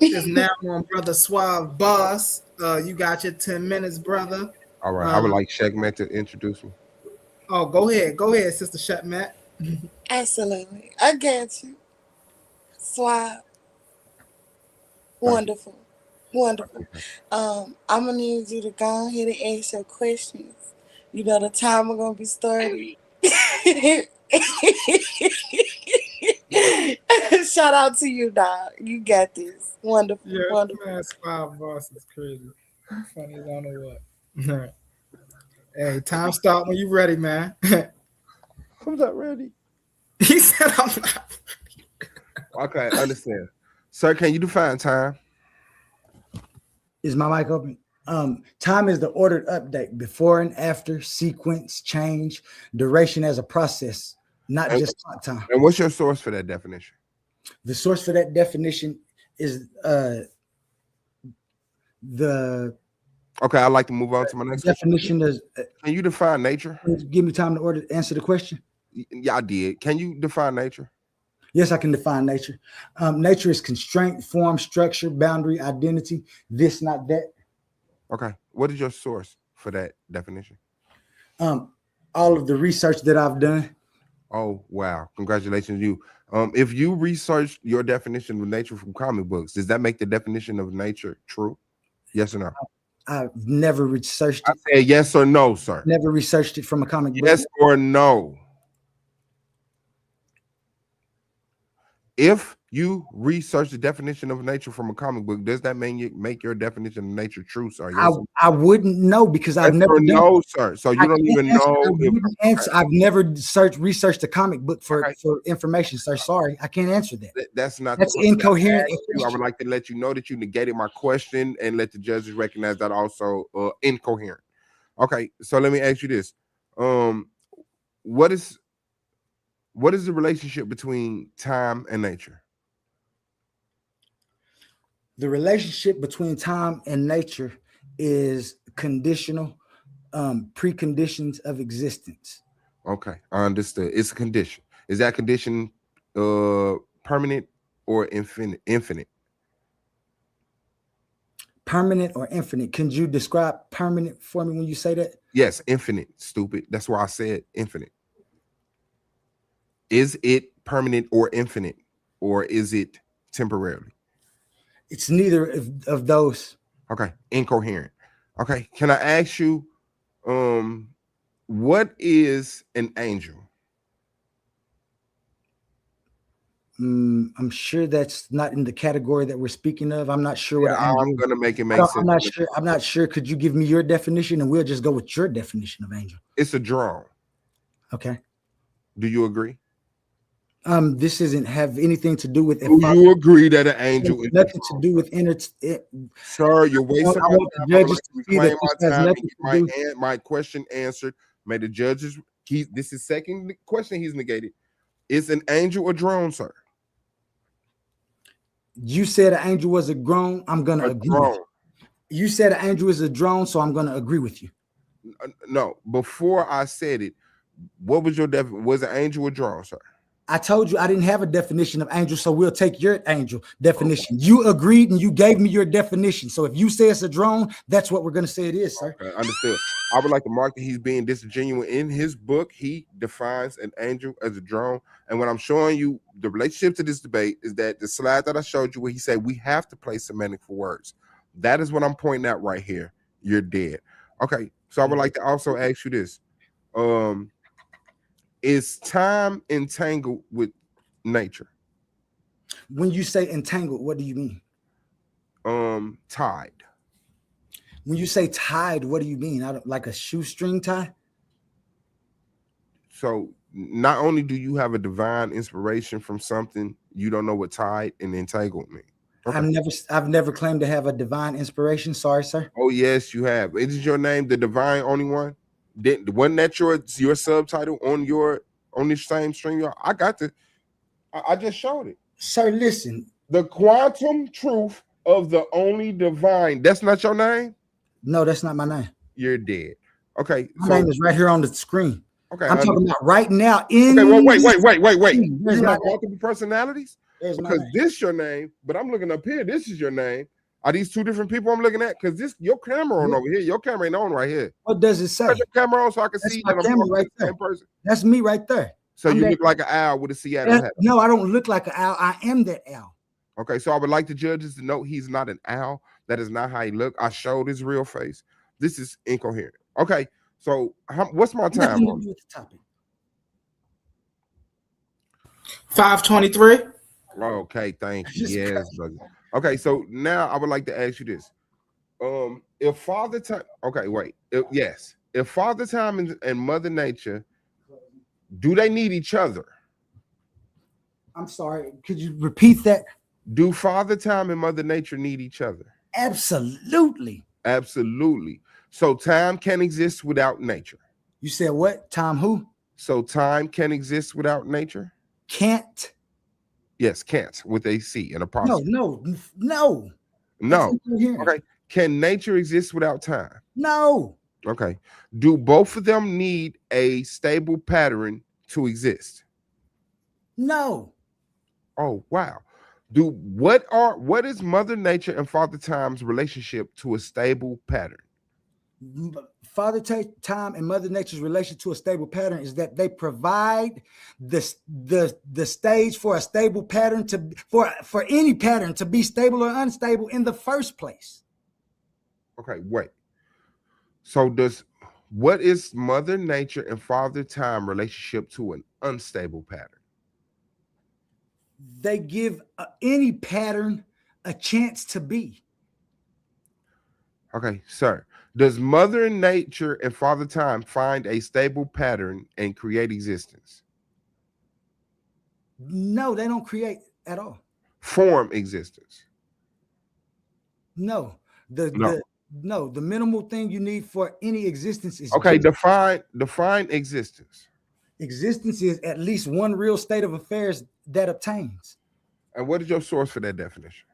Is now on Brother Suave Boss. You got your 10 minutes, brother. All right. I would like Shagman to introduce me. Oh, go ahead. Go ahead, Sister Shutmat. Absolutely. I got you. Swab. Wonderful. Wonderful. I'm gonna need you to go ahead and ask your questions. You know the timer gonna be started. Shout out to you, dog. You got this. Wonderful. Yeah, wonderful. man, Suave Boss is crazy. Funny, I don't know what. Hey, time start when you ready, man. I'm not ready. He said I'm not. Okay, understand. Sir, can you define time? Is my mic open? Time is the ordered update, before and after, sequence, change, duration as a process, not just clock time. And what's your source for that definition? The source for that definition is the Okay, I'd like to move on to my next definition. question. Can you define nature? Give me time to answer the question. Yeah, I did. Can you define nature? Yes, I can define nature. Nature is constraint, form, structure, boundary, identity, this, not that. Okay. What is your source for that definition? All of the research that I've done. Oh, wow. Congratulations, you. If you researched your definition of nature from comic books, does that make the definition of nature true? Yes or no? I've never researched it. I said yes or no, sir. Never researched it from a comic book. Yes or no? If you research the definition of nature from a comic book, does that mean you make your definition of nature true, sir? Yes. I wouldn't know because I've Yes never or done no, it. sir. So I you don't can't even answer- I know if wouldn't answer. I've never researched the comic book for information, sir. Sorry, I can't answer that. that's not That's the question I incoherent. asked you. I would like to let you know that you negated my question and let the judges recognize that also incoherent. Okay, so let me ask you this. What is the relationship between time and nature? The relationship between time and nature is conditional, preconditions of existence. Okay, I understood. It's a condition. Is that condition permanent or infinite? Permanent or infinite? Can you describe permanent for me when you say that? Yes, infinite, stupid. That's why I said infinite. Is it permanent or infinite, or is it temporarily? It's neither of those. Okay, incoherent. Okay, can I ask you, what is an angel? I'm sure that's not in the category that we're speaking of. I'm not sure what an angel I'm is. gonna make it make sense. I'm not sure. I'm not sure. Could you give me your definition, and we'll just go with your definition of angel? It's a drone. Okay. Do you agree? This doesn't have anything to do with. Do you agree that an angel is nothing to do with Sir, you're wasting my time. I would like to reclaim my time and get my question answered. May the judges. This is second question he's negated. Is an angel a drone, sir? You said an angel was a drone. I'm gonna agree. With you. You said an angel is a drone, so I'm gonna agree with you. No, before I said it, what was your was an angel a drone, sir? I told you I didn't have a definition of angel, so we'll take your angel definition. You agreed and you gave me your definition. So if you say it's a drone, that's what we're going to say it is, sir. Okay, understood. I would like to mark that he's being disingenuous. In his book, he defines an angel as a drone. And when I'm showing you the relationship to this debate is that the slide that I showed you where he said we have to play semantic for words. That is what I'm pointing out right here. You're dead. Okay, so I would like to also ask you this. Is time entangled with nature? When you say entangled, what do you mean? Tied. When you say tied, what do you mean? Like a shoestring tie? So not only do you have a divine inspiration from something, you don't know what tied and entangled mean. Okay. I've never claimed to have a divine inspiration. Sorry, sir. Oh yes, you have. Is your name the divine only one? Wasn't that your subtitle on this same stream? I just showed it. Sir, listen. The quantum truth of the only divine. That's not your name? No, that's not my name. You're dead. Okay. My name is right here on the screen. Okay. I'm talking about right now. Wait. You have multiple personalities? Because this your name, but I'm looking up here. This is your name. Are these two different people I'm looking at? Because your camera on over here. Your camera ain't on right here. What does it say? Put your camera on so I can see that I'm right there. same person. That's me right there. So you look like an owl with a Seattle hat. No, I don't look like an owl. I am that owl. Okay, so I would like the judges to note he's not an owl. That is not how he look. I showed his real face. This is incoherent. Okay, so what's my time? 5:23. Okay, thank you. Yes, brother. Okay, so now I would like to ask you this. If Father Time, if Father Time and Mother Nature, do they need each other? I'm sorry, could you repeat that? Do Father Time and Mother Nature need each other? Absolutely. Absolutely. So time can exist without nature. You said what? Time who? So time can exist without nature? Can't. Yes, can't with a C and a apostrophe. No. Okay. Can nature exist without time? No. Okay. Do both of them need a stable pattern to exist? No. Oh, wow. What is Mother Nature and Father Time's relationship to a stable pattern? Father Time and Mother Nature's relation to a stable pattern is that they provide the stage for a stable pattern for any pattern to be stable or unstable in the first place. Okay, wait. So what is Mother Nature and Father Time relationship to an unstable pattern? They give any pattern a chance to be. Okay, sir. Does Mother Nature and Father Time find a stable pattern and create existence? No, they don't create at all. Form existence? No. No. The minimal thing you need for any existence is Okay, just define existence. existence is at least one real state of affairs that obtains. And what is your source for that definition?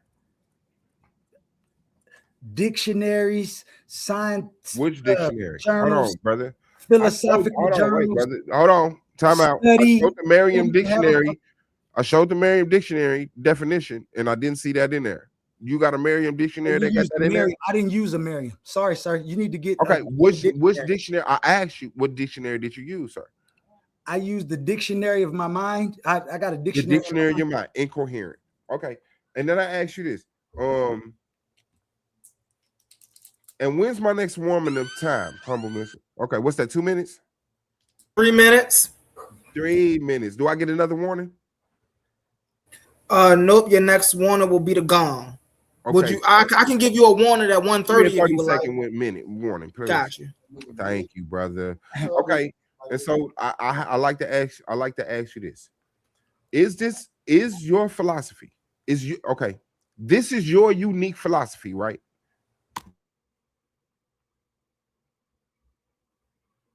Dictionaries, science. Which dictionary? Journals, hold on, brother. philosophical Hold on, wait, journals. brother. Hold on. Time out. Study, I showed the Merriam study, Dictionary. I showed the Merriam Dictionary definition, and I didn't see that in there. You got a Merriam Dictionary that got that in there? I didn't use a Merriam. Sorry, sir. You need to get Okay, which dictionary? I asked you, what dictionary did you use, sir? I used the dictionary of my mind. I got a The dictionary. dictionary of your mind, incoherent. Okay, and then I asked you this. And when's my next warming of time? Humbleness. Okay, what's that? 2 minutes? 3 minutes. 3 minutes. Do I get another warning? Nope. Your next warning will be the gong. Okay. Would you? I can give you a warning at 1:30 if you would like. 30-second minute warning. Please. Got you. Thank you, brother. Okay, and so I like to ask. I like to ask you this: is your philosophy? This is your unique philosophy, right?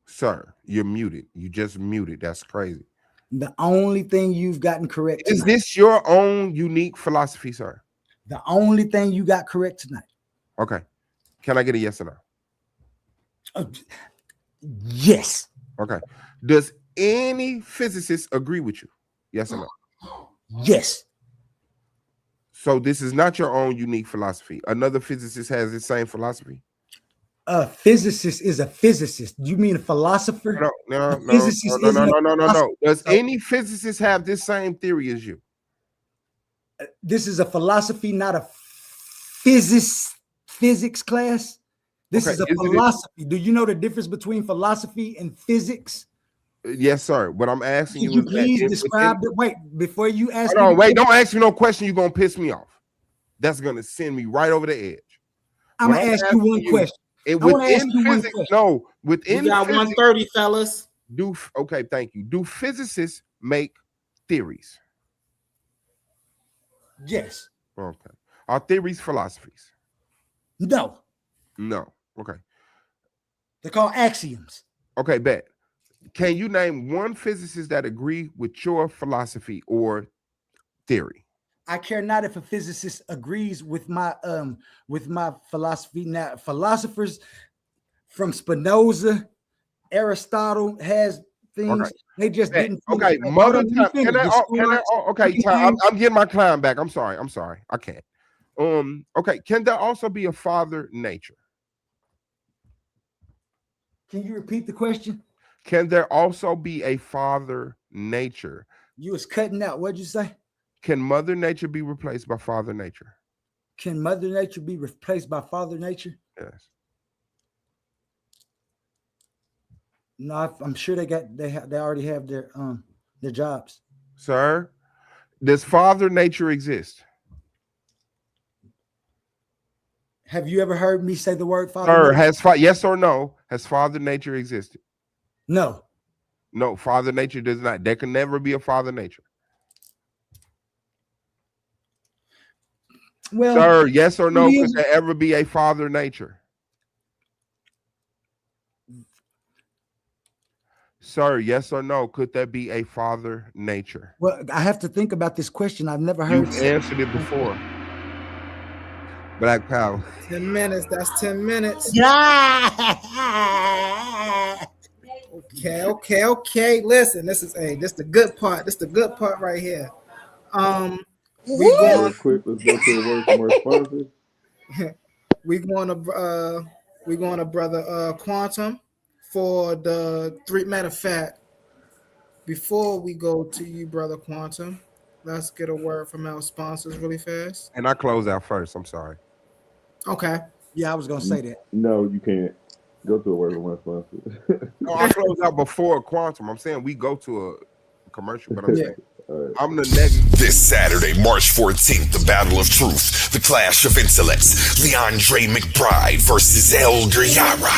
Sir, you're muted. You just muted. That's crazy. The only thing you've gotten correct Is tonight. this your own unique philosophy, sir? The only thing you got correct tonight. Okay. Can I get a yes or no? Yes. Okay. Does any physicist agree with you? Yes or no? Yes. So this is not your own unique philosophy. Another physicist has the same philosophy? A physicist is a physicist. You mean a philosopher? No. Does any physicist have this same theory as you? This is a philosophy, not a physics class. This is a philosophy. Do you know the difference between philosophy and physics? Yes, sir. What I'm asking you Could you is please describe it? Wait, before you ask me. Hold on, wait, don't ask me no question. You're gonna piss me off. That's gonna send me right over the edge. I'm gonna ask you one question. Within physics, no, within we got 1:30, fellas. Okay, thank you. Do physicists make theories? Yes. Okay. Are theories philosophies? No. No. Okay. They're called axioms. Okay, bet. Can you name one physicist that agree with your philosophy or theory? I care not if a physicist agrees with my philosophy. Now, philosophers from Spinoza, Aristotle has things. Okay. They just didn't. Okay, mother time. Okay, I'm getting my climb back. I'm sorry. I can't. Okay, can there also be a father nature? Can you repeat the question? Can there also be a father nature? You was cutting out. What'd you say? Can Mother Nature be replaced by Father Nature? Can Mother Nature be replaced by Father Nature? Yes. No, I'm sure they already have their jobs. Sir, does Father Nature exist? Have you ever heard me say the word Father? Sir, yes or no? Has Father Nature existed? No. No, Father Nature does not. There can never be a Father Nature. Well, sir, yes or no? Could there ever be a Father Nature? Sir, yes or no? Could there be a Father Nature? Well, I have to think about this question. I've never heard. You've answered it before. Black Power. 10 minutes. That's 10 minutes. Okay. Listen, this is the good part. This is the good part right here. We going quick. Let's go to a word from our sponsors. we going to brother Quantum for the three. Matter of fact, before we go to you, brother Quantum, let's get a word from our sponsors really fast. And I close out first. I'm sorry. Okay. Yeah, I was gonna say that. No, you can't. Go to a word from our sponsors. No, I close out before Quantum. I'm saying we go to a commercial, but I'm saying I'm the next. This Saturday, March 14th, the Battle of Truth, the clash of intellects, Leandre McBride versus Elder Yara.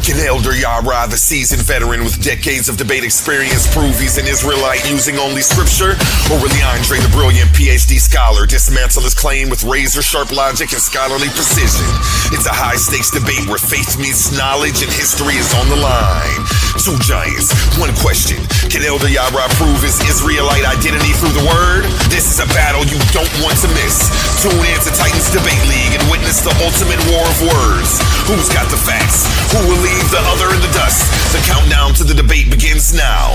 Can Elder Yara, the seasoned veteran with decades of debate experience, prove he's an Israelite using only scripture? Or will Leandre, the brilliant PhD scholar, dismantle his claim with razor-sharp logic and scholarly precision? It's a high-stakes debate where faith meets knowledge and history is on the line. Two giants, one question. Can Elder Yara prove his Israelite identity through the word? This is a battle you don't want to miss. Tune in to Titans Debate League and witness the ultimate war of words. Who's got the facts? Who will leave the other in the dust? The countdown to the debate begins now.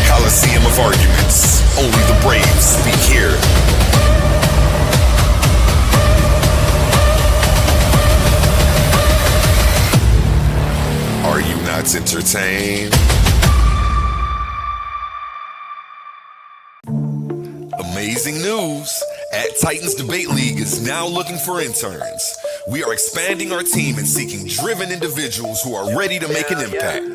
Coliseum of arguments. Only the brave speak here. Are you not entertained? Amazing news! At Titans Debate League is now looking for interns. We are expanding our team and seeking driven individuals who are ready to make an impact.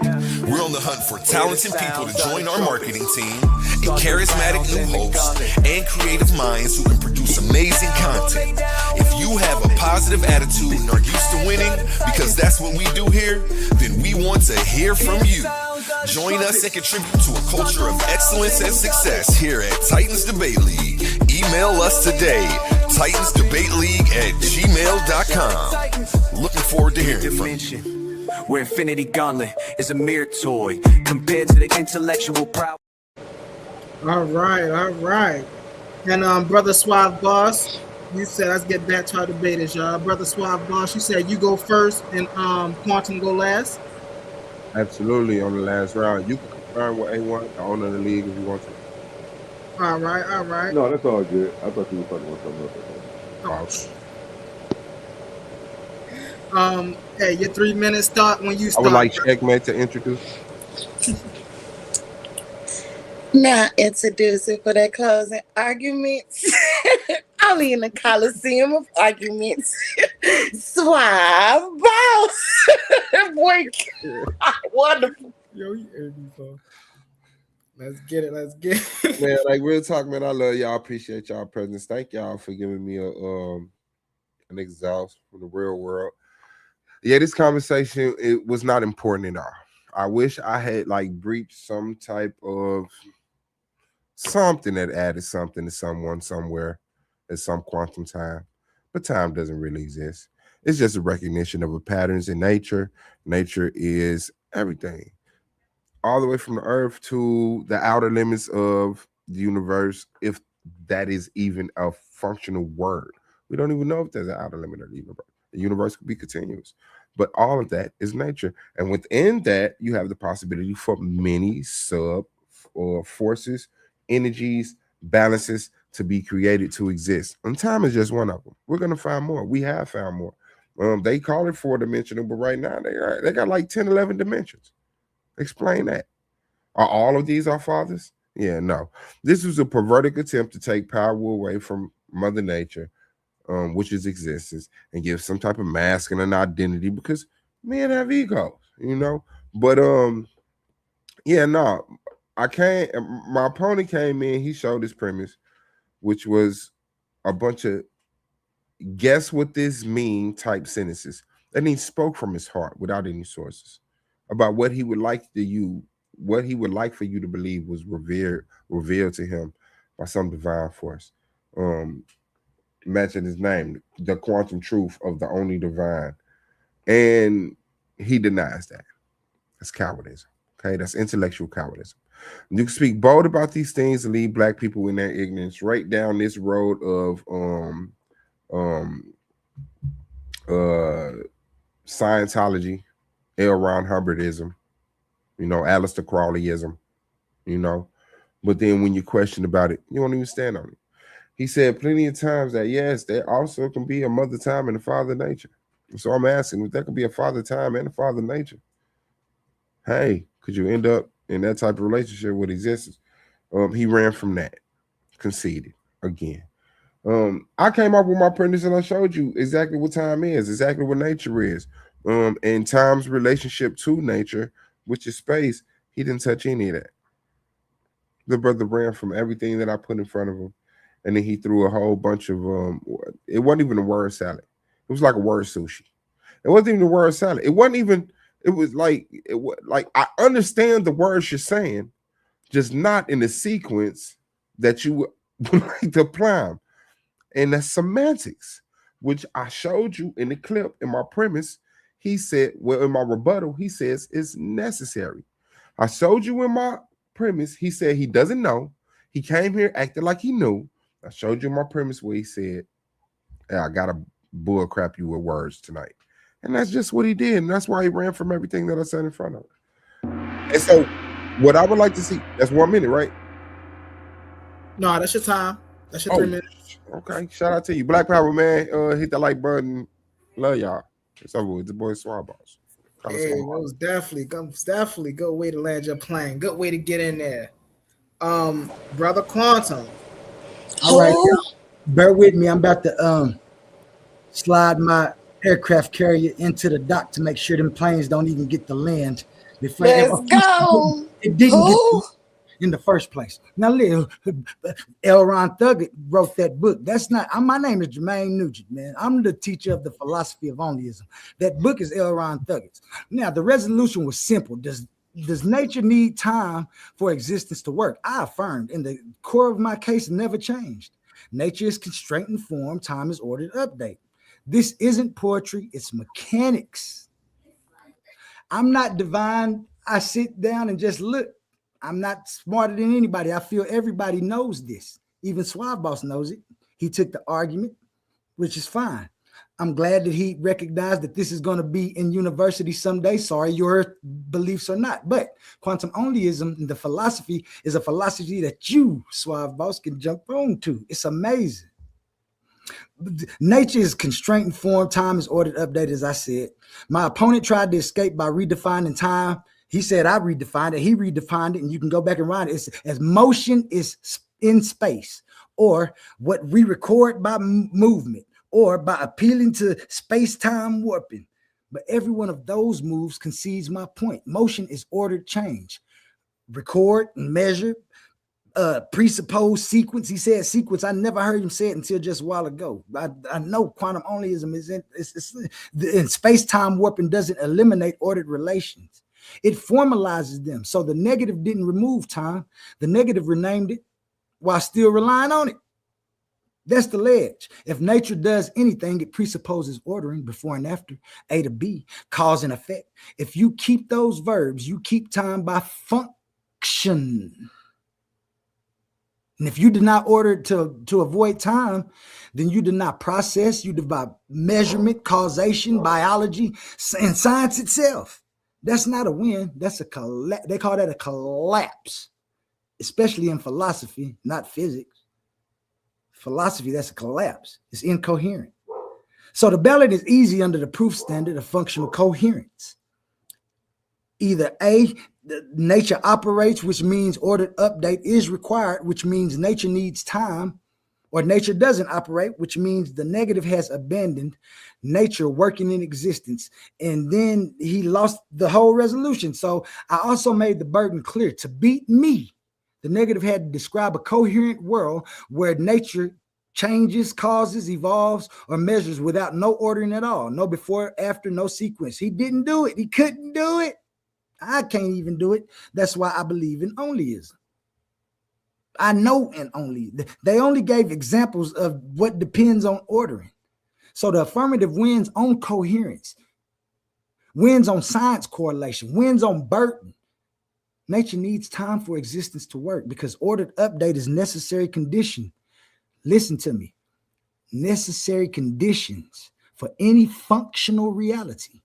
We're on the hunt for talented people to join our marketing team, a charismatic new host, and creative minds who can produce amazing content. If you have a positive attitude and are used to winning, because that's what we do here, then we want to hear from you. Join us and contribute to a culture of excellence and success here at Titans Debate League. Email us today, titansdebateleague@gmail.com. Looking forward to hearing from you. Where Infinity Gauntlet is a mere toy compared to the intellectual prowess. All right. And Brother Suave Boss, you said let's get back to our debaters, y'all. Brother Suave Boss, you said you go first and Quantum go last. Absolutely, on the last round. You can confirm with A1, the owner of the league, if you want to. All right. No, that's all good. I thought you were talking about something else. Hey, your 3 minutes start when you I start. would like Checkmate to introduce. Now introducing for that closing arguments. Only in the Coliseum of arguments. Suave Boss. Boy, wonderful. Yo, you heard me, folks. Let's get it. Man, like real talk, man. I love y'all. Appreciate y'all presence. Thank y'all for giving me an exhaust from the real world. Yeah, this conversation, it was not important at all. I wish I had like breached some type of something that added something to someone somewhere at some quantum time, but time doesn't really exist. It's just a recognition of a patterns in nature. Nature is everything, all the way from the earth to the outer limits of the universe, if that is even a functional word. We don't even know if there's an outer limit of the universe. The universe could be continuous, but all of that is nature. And within that, you have the possibility for many sub forces, energies, balances to be created to exist. And time is just one of them. We're going to find more. We have found more. They call it 4-dimensional, but right now they got like 10, 11 dimensions. Explain that. Are all of these our fathers? Yeah, no. This was a perverted attempt to take power away from Mother Nature, which is existence, and give some type of mask and an identity, because men have egos, you know. But yeah, no. My opponent came in, he showed his premise, which was a bunch of guess what this mean type sentences. And he spoke from his heart without any sources about what he would like for you to believe was revealed to him by some divine force. Mention his name, the quantum truth of the only divine. And he denies that. That's cowardice. Okay, that's intellectual cowardice. You can speak bold about these things and leave black people in their ignorance right down this road of Scientology, L. Ron Hubbardism, you know, Aleister Crowleyism, you know. But then when you question about it, you don't even stand on it. He said plenty of times that, yes, there also can be a mother time and a father nature. So I'm asking, if there could be a father time and a father nature, hey, could you end up in that type of relationship with existence? He ran from that, conceded again. I came up with my premise and I showed you exactly what time is, exactly what nature is. And time's relationship to nature, which is space, he didn't touch any of that. The brother ran from everything that I put in front of him, and then he threw a whole bunch of it wasn't even a word salad. It was like a word sushi. It wasn't even a word salad. It wasn't even. It was like I understand the words you're saying, just not in the sequence that you would like to apply them. And that's semantics, which I showed you in the clip in my premise. He said, well, in my rebuttal, he says it's necessary. I showed you in my premise. He said he doesn't know. He came here acting like he knew. I showed you my premise where he said, hey, I got to bull crap you with words tonight. And that's just what he did. And that's why he ran from everything that I said in front of him. And so what I would like to see, that's 1 minute, right? No, that's your time. That's your 3 minutes. Okay. Shout out to you. Black Power, man. Hit that like button. Love y'all. It's over with. The boy Swab Boss. Hey, it was definitely a good way to land your plane. Good way to get in there. Brother Quantum. All right, bear with me. I'm about to slide my aircraft carrier into the dock to make sure them planes don't even get to land. Let's go. It didn't get in the first place. Now, L. Ron Thuggett wrote that book. That's not. My name is Jermaine Nugent, man. I'm the teacher of the philosophy of onlyism. That book is L. Ron Thuggett's. Now, the resolution was simple. Does nature need time for existence to work? I affirmed, and the core of my case never changed. Nature is constraint and form. Time is ordered update. This isn't poetry. It's mechanics. I'm not divine. I sit down and just look. I'm not smarter than anybody. I feel everybody knows this. Even Suave Boss knows it. He took the argument, which is fine. I'm glad that he recognized that this is going to be in university someday. Sorry, your beliefs are not. But quantum onlyism, the philosophy, is a philosophy that you, Suave Boss, can jump on to. It's amazing. Nature is constraint and form. Time is ordered update, as I said. My opponent tried to escape by redefining time. He said I redefined it. He redefined it, and you can go back and read it. It's as motion is in space, or what we record by movement, or by appealing to space-time warping. But every one of those moves concedes my point. Motion is ordered change. Record and measure, presuppose sequence. He said sequence. I never heard him say it until just a while ago. I know quantum onlyism is in space-time warping doesn't eliminate ordered relations. It formalizes them. So the negative didn't remove time. The negative renamed it while still relying on it. That's the ledge. If nature does anything, it presupposes ordering before and after, A to B, cause and effect. If you keep those verbs, you keep time by function. And if you did not order to avoid time, then you did not process, you did not measurement, causation, biology, and science itself. That's not a win. That's a collapse. They call that a collapse, especially in philosophy, not physics. Philosophy, that's a collapse. It's incoherent. So the ballot is easy under the proof standard of functional coherence. Either A, nature operates, which means ordered update is required, which means nature needs time, or nature doesn't operate, which means the negative has abandoned nature working in existence. And then he lost the whole resolution. So I also made the burden clear. To beat me, the negative had to describe a coherent world where nature changes, causes, evolves, or measures without no ordering at all. No before, after, no sequence. He didn't do it. He couldn't do it. I can't even do it. That's why I believe in onlyism. I know in only. They only gave examples of what depends on ordering. So the affirmative wins on coherence, wins on science correlation, wins on burden. Nature needs time for existence to work because ordered update is necessary condition. Listen to me. Necessary conditions for any functional reality.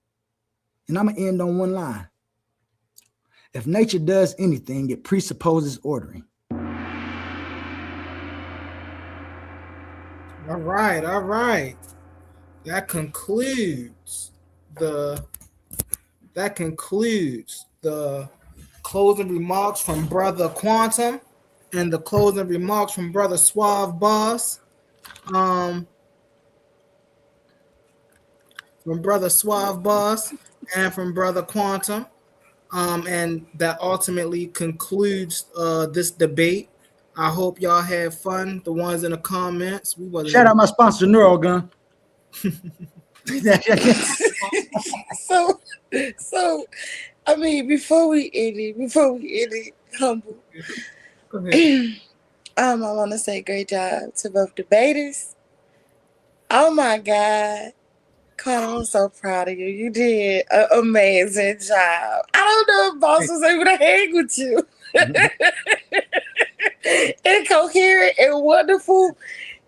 And I'm going to end on one line. If nature does anything, it presupposes ordering. All right. That concludes the closing remarks from Brother Quantum and the closing remarks from Brother Suave Boss. from Brother Suave Boss and from Brother Quantum. And that ultimately concludes this debate. I hope y'all had fun. The ones in the comments. We wasn't Shout out my sponsor, Neurogun. So I mean, before we end it, humble. Go ahead. I want to say great job to both debaters. Oh my God. Carl, I'm so proud of you. You did an amazing job. I don't know if boss was able to hang with you. Incoherent and wonderful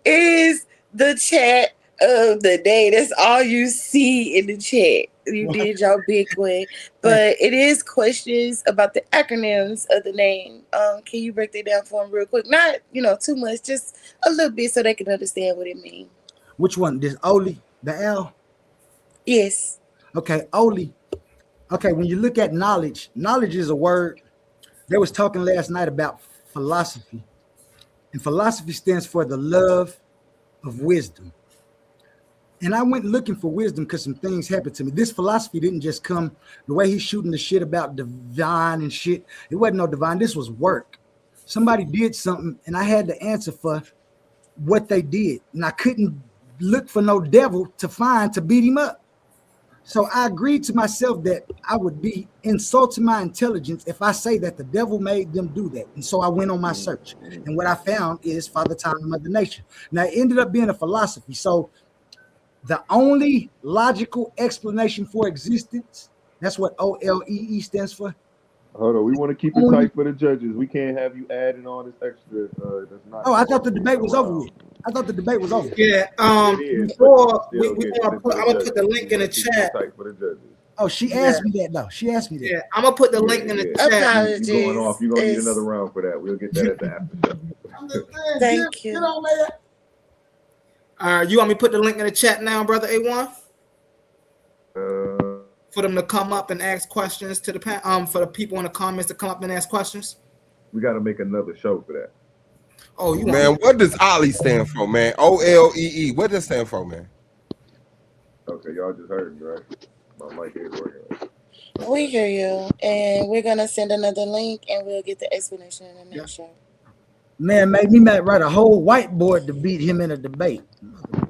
is the chat of the day. That's all you see in the chat. You did your big one. But it is questions about the acronyms of the name. Can you break that down for them real quick? Not, too much, just a little bit so they can understand what it means. Which one? This Oli, the L? Yes. Okay, Oli. Okay, when you look at knowledge is a word. They was talking last night about philosophy. And philosophy stands for the love of wisdom. And I went looking for wisdom because some things happened to me. This philosophy didn't just come the way he's shooting the shit about divine and shit. It wasn't no divine. This was work. Somebody did something, and I had to answer for what they did. And I couldn't look for no devil to beat him up. So I agreed to myself that I would be insulting my intelligence if I say that the devil made them do that. And so I went on my search. And what I found is Father Time and Mother Nature. Now, it ended up being a philosophy. So the only logical explanation for existence, that's what OLEE stands for. Hold on, we want to keep it tight for the judges. We can't have you adding all this extra. That's not. Oh, I thought the debate was over with. Yeah. Before I'm gonna put the link in the chat. Oh, she asked me that though. Yeah, I'm gonna put the link in the chat. Apologies. You're going off. You're gonna need another round for that. We'll get that at the after show. Thank you. You want me to put the link in the chat now, brother A1? For them to come up and ask questions to the for the people in the comments to come up and ask questions. We got to make another show for that. Oh, you man, what does Ollie stand for, man? OLEE. What does it stand for, man? Okay, y'all just heard me, right? My mic is working. We hear you, and we're gonna send another link, and we'll get the explanation in the next show. Man, made me write a whole whiteboard to beat him in a debate.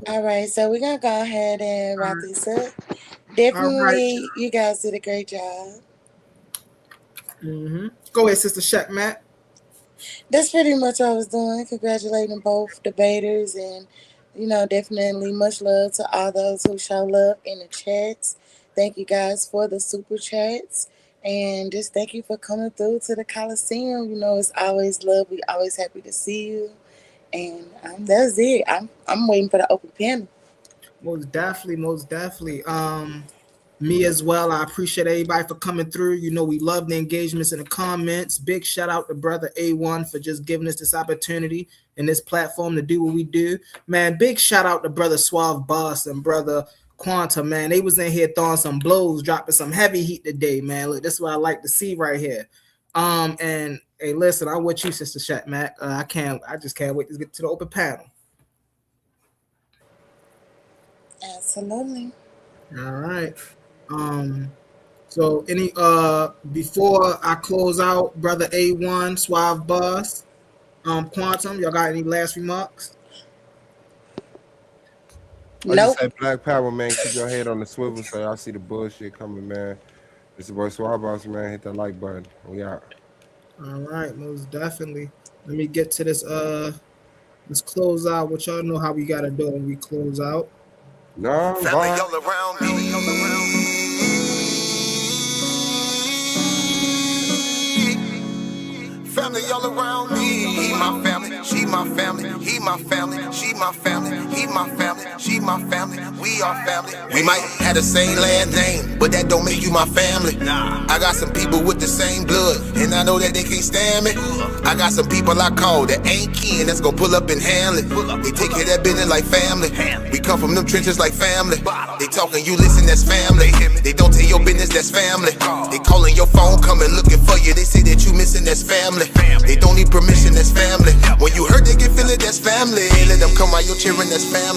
All right, so we're gonna go ahead and wrap this up. Definitely, you guys did a great job. Go ahead, Sister Shaq Matt. That's pretty much what I was doing. Congratulating both debaters, and definitely much love to all those who show love in the chats. Thank you guys for the super chats, and just thank you for coming through to the Coliseum. It's always love. We always happy to see you, and that's it. I'm waiting for the open panel. Most definitely. Me as well. I appreciate everybody for coming through. We love the engagements in the comments. Big shout out to brother A1 for just giving us this opportunity and this platform to do what we do. Man, big shout out to brother Suave Boss and brother Quantum, man. They was in here throwing some blows, dropping some heavy heat today, man. Look, this is what I like to see right here. And hey, listen, I'm with you, Sister Shaq Mac. I just can't wait to get to the open panel. Absolutely. All right. So any before I close out, brother A1, Suave Boss, Quantum, y'all got any last remarks? I just say Black Power, man. Keep your head on the swivel so y'all see the bullshit coming, man. It's the boy Suave Boss, man. Hit that like button. We out. All right, most definitely. Let me get to this. Let's close out. What y'all know how we gotta do when we close out. No, family all around me. Family all around me. He my family, she my family. He my family, she my family. He my family, she my family. We are family. We might have the same last name, but that don't make you my family. I got some people with the same blood, and I know that they can't stand me. I got some people I call that ain't kin that's gonna pull up and handle it. They take care of that business like family. We come from them trenches like family. They talking, you listen, that's family. They don't tell your business, that's family. They calling your phone, coming looking for you. They say that you missing, that's family. They don't need permission, that's family. When you hurt, they can feel it, that's family. Let them come while you're cheering, that's family.